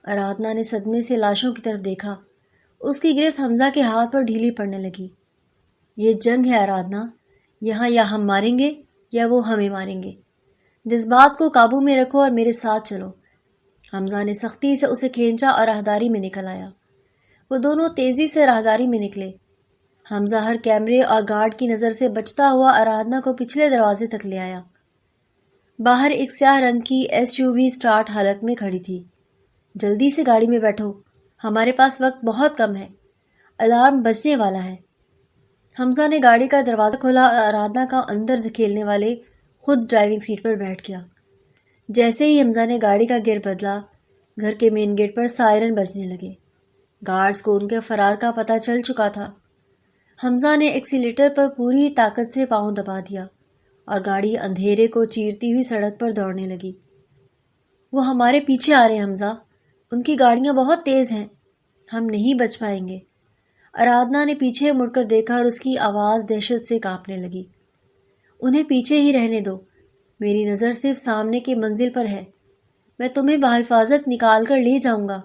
آرادھنا نے صدمے سے لاشوں کی طرف دیکھا۔ اس کی گرفت حمزہ کے ہاتھ پر ڈھیلی پڑنے لگی۔ یہ جنگ ہے آرادھنا، یہاں یا ہم ماریں گے یا وہ ہمیں ماریں گے۔ جذبات کو قابو میں رکھو اور میرے ساتھ چلو۔ حمزہ نے سختی سے اسے کھینچا اور راہداری میں نکل آیا۔ وہ دونوں تیزی سے راہداری میں نکلے۔ حمزہ ہر کیمرے اور گارڈ کی نظر سے بچتا ہوا آرادھنا کو پچھلے دروازے تک لے آیا۔ باہر ایک سیاہ رنگ کی SUV سٹارٹ حالت میں کھڑی تھی۔ جلدی سے گاڑی میں بیٹھو، ہمارے پاس وقت بہت کم ہے، الارم بجنے والا ہے۔ حمزہ نے گاڑی کا دروازہ کھولا اور آرادھنا کا اندر دھکیلنے والے خود ڈرائیونگ سیٹ پر بیٹھ گیا۔ جیسے ہی حمزہ نے گاڑی کا گیئر بدلا، گھر کے مین گیٹ پر سائرن بجنے لگے۔ گارڈز کو ان کے فرار کا پتہ چل چکا تھا۔ حمزہ نے ایکسیلیٹر پر پوری طاقت سے پاؤں دبا دیا اور گاڑی اندھیرے کو چیرتی ہوئی سڑک پر دوڑنے لگی۔ وہ ہمارے پیچھے آ رہے ہیں حمزہ، ان کی گاڑیاں بہت تیز ہیں، ہم نہیں بچ پائیں گے۔ آرادھنا نے پیچھے مڑ کر دیکھا اور اس کی آواز دہشت سے کانپنے لگی۔ انہیں پیچھے ہی رہنے دو، میری نظر صرف سامنے کی منزل پر ہے، میں تمہیں بحفاظت نکال کر لے جاؤں گا۔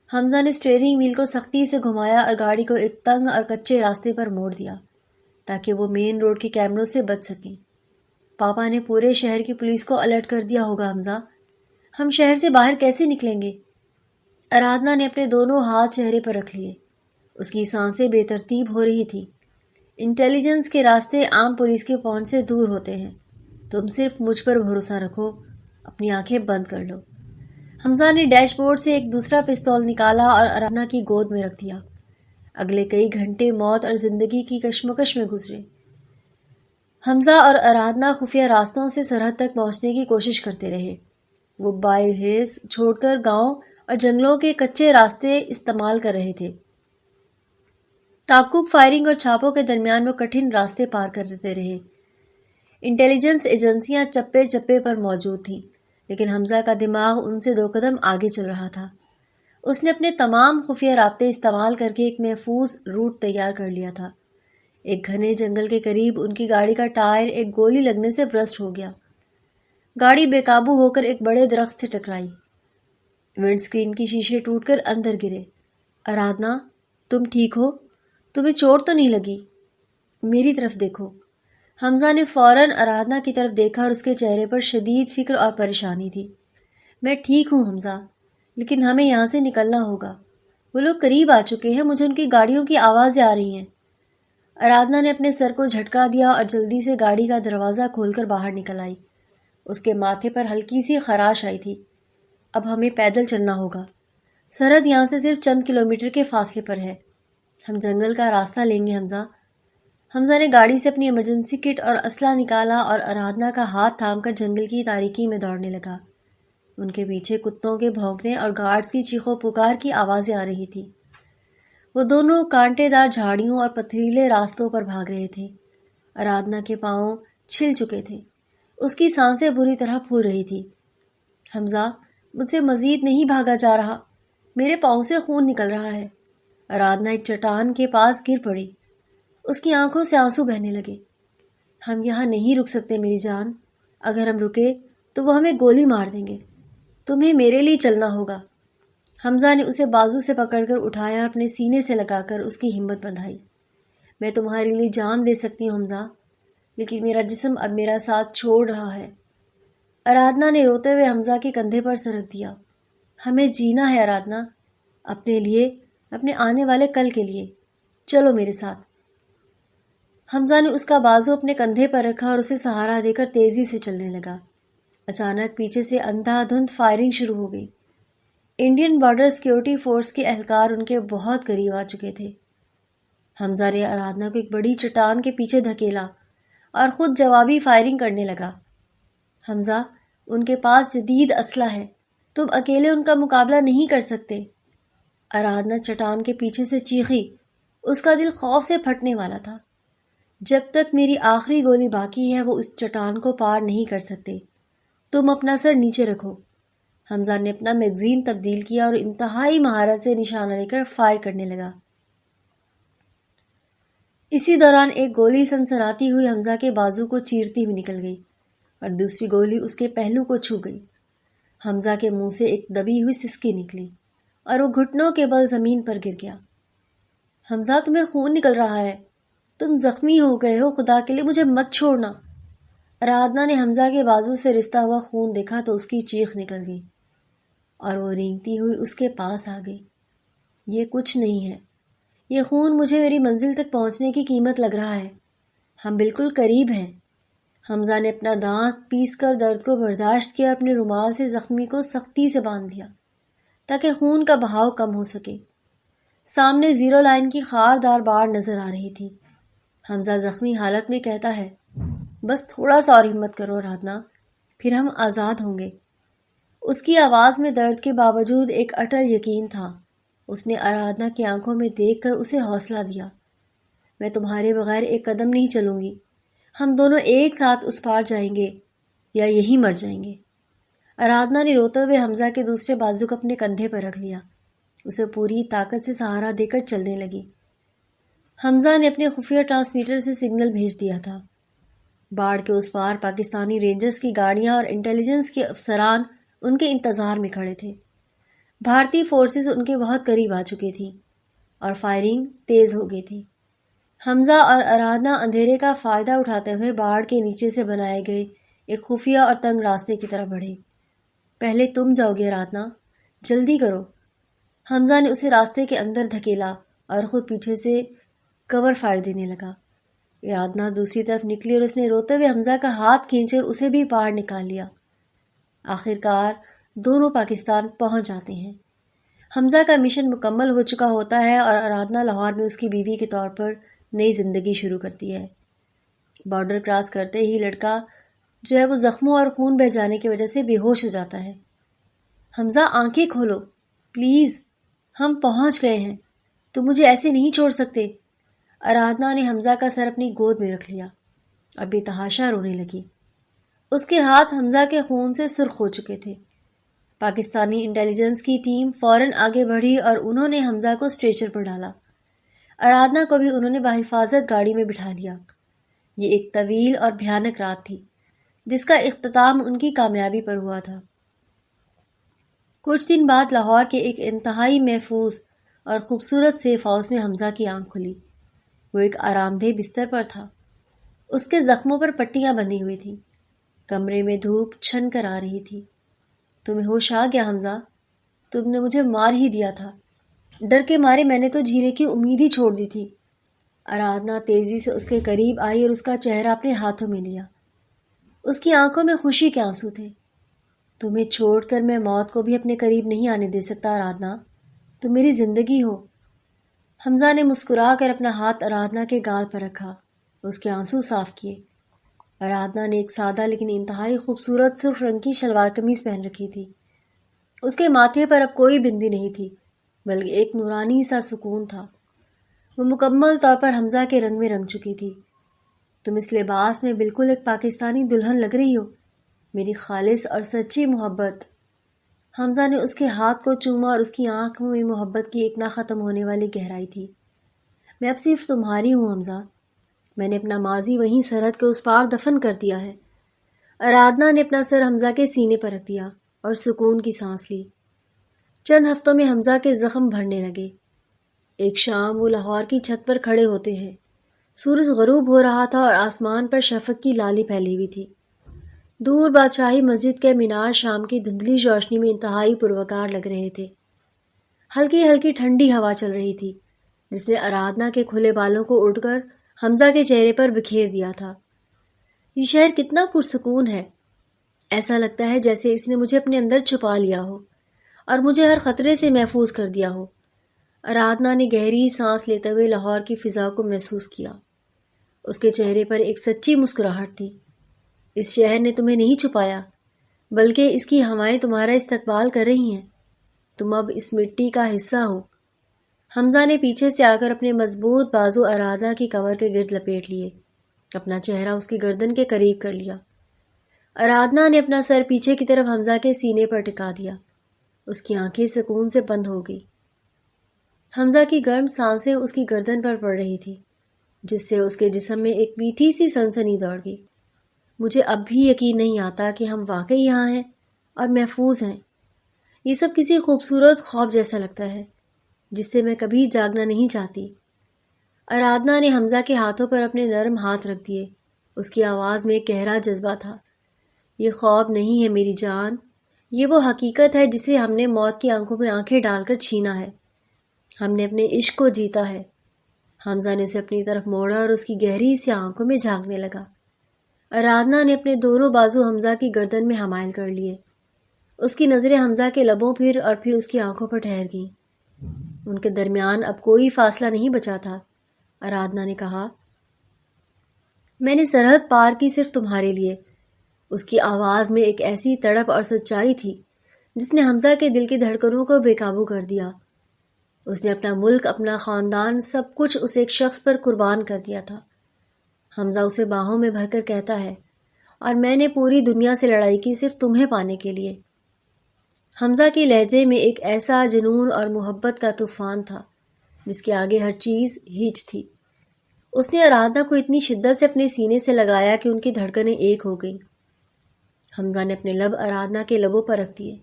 حمزہ نے اسٹیئرنگ وہیل کو سختی سے گھمایا اور گاڑی کو ایک تنگ اور کچے راستے پر موڑ دیا تاکہ وہ مین روڈ کے کیمروں سے بچ سکیں۔ پاپا نے پورے شہر کی پولیس کو الرٹ کر دیا ہوگا حمزہ، ہم شہر سے باہر کیسے نکلیں گے؟ آرادھنا نے اپنے دونوں ہاتھ چہرے پر رکھ لیے، اس کی سانسیں بے ترتیب ہو رہی تھیں۔ انٹیلیجنس کے راستے عام پولیس کے پہنچ سے دور ہوتے ہیں، تم صرف مجھ پر بھروسہ رکھو، اپنی آنکھیں بند کر لو۔ حمزہ نے ڈیش بورڈ سے ایک دوسرا پستول نکالا اور آرادھنا کی گود میں رکھ دیا۔ اگلے کئی گھنٹے موت اور زندگی کی کشمکش میں گزرے۔ حمزہ اور آرادھنا خفیہ راستوں سے سرحد تک پہنچنے کی کوشش کرتے رہے۔ وہ بایو ہیلز چھوڑ کر گاؤں اور جنگلوں کے کچے راستے استعمال کر رہے تھے۔ تعاقب، فائرنگ اور چھاپوں کے درمیان وہ کٹھن راستے پار کرتے رہے۔ انٹیلیجنس ایجنسیاں چپے چپے پر موجود تھیں، لیکن حمزہ کا دماغ ان سے 2 قدم آگے چل رہا تھا۔ اس نے اپنے تمام خفیہ رابطے استعمال کر کے ایک محفوظ روٹ تیار کر لیا تھا۔ ایک گھنے جنگل کے قریب ان کی گاڑی کا ٹائر ایک گولی لگنے سے برسٹ ہو گیا۔ گاڑی بے قابو ہو کر ایک بڑے درخت سے ٹکرائی۔ ونڈ اسکرین کی شیشے ٹوٹ کر اندر گرے۔ آرادھنا، تم ٹھیک ہو؟ تمہیں چوٹ تو نہیں لگی؟ میری طرف دیکھو۔ حمزہ نے فوراً آرادھنا کی طرف دیکھا اور اس کے چہرے پر شدید فکر اور پریشانی تھی۔ میں ٹھیک ہوں حمزہ، لیکن ہمیں یہاں سے نکلنا ہوگا۔ وہ لوگ قریب آ چکے ہیں، مجھے ان کی گاڑیوں کی آوازیں آ رہی ہیں۔ آرادھنا نے اپنے سر کو جھٹکا دیا اور جلدی سے گاڑی کا دروازہ کھول کر باہر نکل آئی۔ اس کے ماتھے پر ہلکی سی خراش آئی تھی۔ اب ہمیں پیدل چلنا ہوگا، سرحد یہاں سے صرف چند کلومیٹر کے فاصلے پر ہے، ہم جنگل کا راستہ لیں گے حمزہ۔ حمزہ نے گاڑی سے اپنی ایمرجنسی کٹ اور اسلحہ نکالا اور آرادھنا کا ہاتھ تھام کر جنگل کی تاریکی میں دوڑنے لگا۔ ان کے پیچھے کتوں کے بھونکنے اور گارڈز کی چیخو پکار کی آوازیں آ رہی تھی۔ وہ دونوں کانٹے دار جھاڑیوں اور پتھریلے راستوں پر بھاگ رہے تھے۔ آرادھنا کے پاؤں چھل چکے تھے، اس کی سانسیں بری طرح پھول رہی تھی۔ حمزہ، مجھ سے مزید نہیں بھاگا جا رہا، میرے پاؤں سے خون نکل رہا ہے۔ آرادھنا ایک چٹان کے پاس گر پڑی، اس کی آنکھوں سے آنسو بہنے لگے۔ ہم یہاں نہیں رک سکتے میری جان، اگر ہم رکے تو وہ ہمیں گولی مار دیں گے، تمہیں میرے لیے چلنا ہوگا۔ حمزہ نے اسے بازو سے پکڑ کر اٹھایا اور اپنے سینے سے لگا کر اس کی ہمت بندھائی۔ میں تمہارے لیے جان دے سکتی ہوں حمزہ، لیکن میرا جسم اب میرا ساتھ چھوڑ رہا ہے۔ آرادھنا نے روتے ہوئے حمزہ کے کندھے پر سر رکھ دیا۔ ہمیں جینا ہے آرادھنا، اپنے لیے، اپنے آنے والے کل کے لیے، چلو میرے ساتھ۔ حمزہ نے اس کا بازو اپنے کندھے پر رکھا اور اسے سہارا دے کر تیزی سے چلنے لگا۔ اچانک پیچھے سے اندھا دھند فائرنگ شروع ہو گئی۔ انڈین بارڈر سیکیورٹی فورس کے اہلکار ان کے بہت قریب آ چکے تھے۔ حمزہ نے آرادھنا کو ایک بڑی چٹان کے پیچھے دھکیلا اور خود جوابی فائرنگ کرنے لگا۔ حمزہ، ان کے پاس جدید اسلحہ ہے، تم اکیلے ان کا مقابلہ نہیں کر سکتے۔ آرادھنا چٹان کے پیچھے سے چیخی، اس کا دل خوف سے پھٹنے والا تھا۔ جب تک میری آخری گولی باقی ہے وہ اس چٹان کو پار نہیں کر سکتے، تم اپنا سر نیچے رکھو۔ حمزہ نے اپنا میگزین تبدیل کیا اور انتہائی مہارت سے نشانہ لے کر فائر کرنے لگا۔ اسی دوران ایک گولی سنسناتی ہوئی حمزہ کے بازو کو چیرتی ہوئی نکل گئی اور دوسری گولی اس کے پہلو کو چھو گئی۔ حمزہ کے منہ سے ایک دبی ہوئی سسکی نکلی اور وہ گھٹنوں کے بل زمین پر گر گیا۔ حمزہ، تمہیں خون نکل رہا ہے، تم زخمی ہو گئے ہو، خدا کے لیے مجھے مت چھوڑنا۔ آرادھنا نے حمزہ کے بازو سے رستا ہوا خون دیکھا تو اس کی چیخ نکل گئی اور وہ رینگتی ہوئی اس کے پاس آ گئی۔ یہ کچھ نہیں ہے، یہ خون مجھے میری منزل تک پہنچنے کی قیمت لگ رہا ہے، ہم بالکل قریب ہیں۔ حمزہ نے اپنا دانت پیس کر درد کو برداشت کیا اور اپنے رومال سے زخمی کو سختی سے باندھ دیا۔ تاکہ خون کا بہاؤ کم ہو سکے۔ سامنے 0 لائن کی خاردار باڑ نظر آ رہی تھی۔ حمزہ زخمی حالت میں کہتا ہے، بس تھوڑا سا اور ہمت کرو آرادھنا، پھر ہم آزاد ہوں گے۔ اس کی آواز میں درد کے باوجود ایک اٹل یقین تھا۔ اس نے آرادھنا کی آنکھوں میں دیکھ کر اسے حوصلہ دیا۔ میں تمہارے بغیر ایک قدم نہیں چلوں گی۔ ہم دونوں ایک ساتھ اس پار جائیں گے یا یہی مر جائیں گے۔ آرادھنا نے روتے ہوئے حمزہ کے دوسرے بازو کو اپنے کندھے پر رکھ لیا۔ اسے پوری طاقت سے سہارا دے کر چلنے لگی۔ حمزہ نے اپنے خفیہ ٹرانسمیٹر سے سگنل بھیج دیا تھا۔ باڑ کے اس پار پاکستانی رینجرز کی گاڑیاں اور انٹیلیجنس کے افسران ان کے انتظار میں کھڑے تھے۔ بھارتی فورسز ان کے بہت قریب آ چکی تھیں اور فائرنگ تیز ہو گئی تھی۔ حمزہ اور آرادھنا اندھیرے کا فائدہ اٹھاتے ہوئے باڑ کے نیچے سے بنائے گئے ایک خفیہ اور تنگ راستے کی طرف بڑھے۔ پہلے تم جاؤ گے آرادھنا، جلدی کرو۔ حمزہ نے اسے راستے کے اندر دھکیلا اور خود پیچھے سے کور فائر دینے لگا۔ آرادھنا دوسری طرف نکلی اور اس نے روتے ہوئے حمزہ کا ہاتھ کھینچ کر اسے بھی باہر نکال لیا۔ آخر کار دونوں پاکستان پہنچ جاتے ہیں۔ حمزہ کا مشن مکمل ہو چکا ہوتا ہے اور آرادھنا لاہور میں اس کی بیوی کے طور پر نئی زندگی شروع کرتی ہے۔ بارڈر کراس کرتے ہی لڑکا جو ہے وہ زخموں اور خون بہہ جانے کی وجہ سے بے ہوش ہو جاتا ہے۔ حمزہ آنکھیں کھولو پلیز، ہم پہنچ گئے ہیں، تم مجھے ایسے نہیں چھوڑ سکتے۔ آرادھنا نے حمزہ کا سر اپنی گود میں رکھ لیا اور بے تحاشا رونے لگی۔ اس کے ہاتھ حمزہ کے خون سے سرخ ہو چکے تھے۔ پاکستانی انٹیلیجنس کی ٹیم فوراً آگے بڑھی اور انہوں نے حمزہ کو اسٹریچر پر ڈالا۔ آرادھنا کو بھی انہوں نے بحفاظت گاڑی میں بٹھا لیا۔ یہ ایک طویل اور بھیانک رات تھی جس کا اختتام ان کی کامیابی پر ہوا تھا۔ کچھ دن بعد لاہور کے ایک انتہائی محفوظ اور خوبصورت سیف ہاؤس میں حمزہ کی آنکھ کھلی۔ وہ ایک آرام دہ بستر پر تھا۔ اس کے زخموں پر پٹیاں بندھی ہوئی تھیں۔ کمرے میں دھوپ چھن کر آ رہی تھی۔ تمہیں ہوش آ گیا حمزہ؟ تم نے مجھے مار ہی دیا تھا۔ ڈر کے مارے میں نے تو جینے کی امید ہی چھوڑ دی تھی۔ آرادھنا تیزی سے اس کے قریب آئی اور اس کا چہرہ اپنے ہاتھوں میں لیا۔ اس کی آنکھوں میں خوشی کے آنسو تھے۔ تمہیں چھوڑ کر میں موت کو بھی اپنے قریب نہیں آنے دے سکتا آرادھنا، تم میری زندگی ہو۔ حمزہ نے مسکرا کر اپنا ہاتھ آرادھنا کے گال پر رکھا، اس کے آنسو صاف کیے۔ آرادھنا نے ایک سادہ لیکن انتہائی خوبصورت سرخ رنگ کی شلوار قمیض پہن رکھی تھی۔ اس کے ماتھے پر اب کوئی بندی نہیں تھی بلکہ ایک نورانی سا سکون تھا۔ وہ مکمل طور پر حمزہ کے رنگ میں رنگ چکی تھی۔ تم اس لباس میں بالکل ایک پاکستانی دلہن لگ رہی ہو، میری خالص اور سچی محبت۔ حمزہ نے اس کے ہاتھ کو چوما اور اس کی آنکھوں میں محبت کی ایک نہ ختم ہونے والی گہرائی تھی۔ میں اب صرف تمہاری ہوں حمزہ، میں نے اپنا ماضی وہیں سرحد کے اس پار دفن کر دیا ہے۔ آرادھنا نے اپنا سر حمزہ کے سینے پر رکھ دیا اور سکون کی سانس لی۔ چند ہفتوں میں حمزہ کے زخم بھرنے لگے۔ ایک شام وہ لاہور کی چھت پر کھڑے ہوتے ہیں۔ سورج غروب ہو رہا تھا اور آسمان پر شفق کی لالی پھیلی ہوئی تھی۔ دور بادشاہی مسجد کے مینار شام کی دھندلی روشنی میں انتہائی پروکار لگ رہے تھے۔ ہلکی ہلکی ٹھنڈی ہوا چل رہی تھی جس نے آرادھنا کے کھلے بالوں کو اڑ کر حمزہ کے چہرے پر بکھیر دیا تھا۔ یہ شہر کتنا پرسکون ہے، ایسا لگتا ہے جیسے اس نے مجھے اپنے اندر چھپا لیا ہو اور مجھے ہر خطرے سے محفوظ کر دیا ہو۔ آرادھنا نے گہری سانس لیتے ہوئے لاہور کی فضا کو محسوس کیا۔ اس کے چہرے پر ایک سچی مسکراہٹ تھی۔ اس شہر نے تمہیں نہیں چھپایا بلکہ اس کی ہوائیں تمہارا استقبال کر رہی ہیں۔ تم اب اس مٹی کا حصہ ہو۔ حمزہ نے پیچھے سے آ کر اپنے مضبوط بازو آرادھنا کی کمر کے گرد لپیٹ لیے، اپنا چہرہ اس کی گردن کے قریب کر لیا۔ آرادھنا نے اپنا سر پیچھے کی طرف حمزہ کے سینے پر ٹکا دیا۔ اس کی آنکھیں سکون سے بند ہو گئی۔ حمزہ کی گرم سانسیں اس کی گردن پر پڑ رہی تھی جس سے اس کے جسم میں ایک میٹھی سی سنسنی دوڑ گئی۔ مجھے اب بھی یقین نہیں آتا کہ ہم واقعی یہاں ہیں اور محفوظ ہیں۔ یہ سب کسی خوبصورت خواب جیسا لگتا ہے جس سے میں کبھی جاگنا نہیں چاہتی۔ آرادھنا نے حمزہ کے ہاتھوں پر اپنے نرم ہاتھ رکھ دیے۔ اس کی آواز میں ایک گہرا جذبہ تھا۔ یہ خواب نہیں ہے میری جان، یہ وہ حقیقت ہے جسے ہم نے موت کی آنکھوں میں آنکھیں ڈال کر چھینا ہے۔ ہم نے اپنے عشق کو جیتا ہے۔ حمزہ نے اسے اپنی طرف موڑا اور اس کی گہری سی آنکھوں میں جھانکنے لگا۔ آرادھنا نے اپنے دونوں بازو حمزہ کی گردن میں حمائل کر لیے۔ اس کی نظریں حمزہ کے لبوں اور پھر اس کی آنکھوں پر ٹھہر گئیں۔ ان کے درمیان اب کوئی فاصلہ نہیں بچا تھا۔ آرادھنا نے کہا، میں نے سرحد پار کی صرف تمہارے لیے۔ اس کی آواز میں ایک ایسی تڑپ اور سچائی تھی جس نے حمزہ کے دل کی دھڑکنوں کو بے قابو کر دیا۔ اس نے اپنا ملک، اپنا خاندان، سب کچھ اس ایک شخص پر قربان کر دیا تھا۔ حمزہ اسے باہوں میں بھر کر کہتا ہے، اور میں نے پوری دنیا سے لڑائی کی صرف تمہیں پانے کے لیے۔ حمزہ کے لہجے میں ایک ایسا جنون اور محبت کا طوفان تھا جس کے آگے ہر چیز ہیچ تھی۔ اس نے آرادھنا کو اتنی شدت سے اپنے سینے سے لگایا کہ ان کی دھڑکنیں ایک ہو گئیں۔ حمزہ نے اپنے لب آرادھنا کے لبوں پر رکھ دیے۔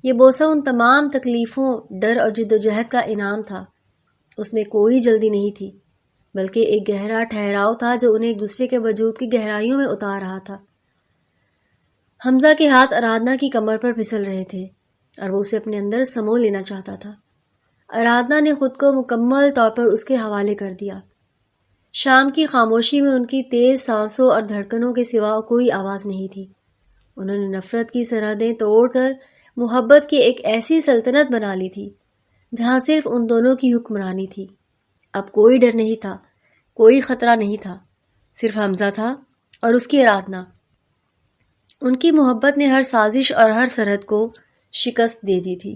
یہ بوسہ ان تمام تکلیفوں، ڈر اور جدوجہد کا انعام تھا۔ اس میں کوئی جلدی نہیں تھی، بلکہ ایک گہرا ٹھہراؤ تھا جو انہیں ایک دوسرے کے وجود کی گہرائیوں میں اتار رہا تھا۔ حمزہ کے ہاتھ آرادھنا کی کمر پر پھسل رہے تھے اور وہ اسے اپنے اندر سمو لینا چاہتا تھا۔ آرادھنا نے خود کو مکمل طور پر اس کے حوالے کر دیا۔ شام کی خاموشی میں ان کی تیز سانسوں اور دھڑکنوں کے سوا کوئی آواز نہیں تھی۔ انہوں نے نفرت کی سرحدیں توڑ کر محبت کی ایک ایسی سلطنت بنا لی تھی جہاں صرف ان دونوں کی حکمرانی تھی۔ اب کوئی ڈر نہیں تھا، کوئی خطرہ نہیں تھا، صرف حمزہ تھا اور اس کی آرادھنا۔ ان کی محبت نے ہر سازش اور ہر سرحد کو شکست دے دی تھی۔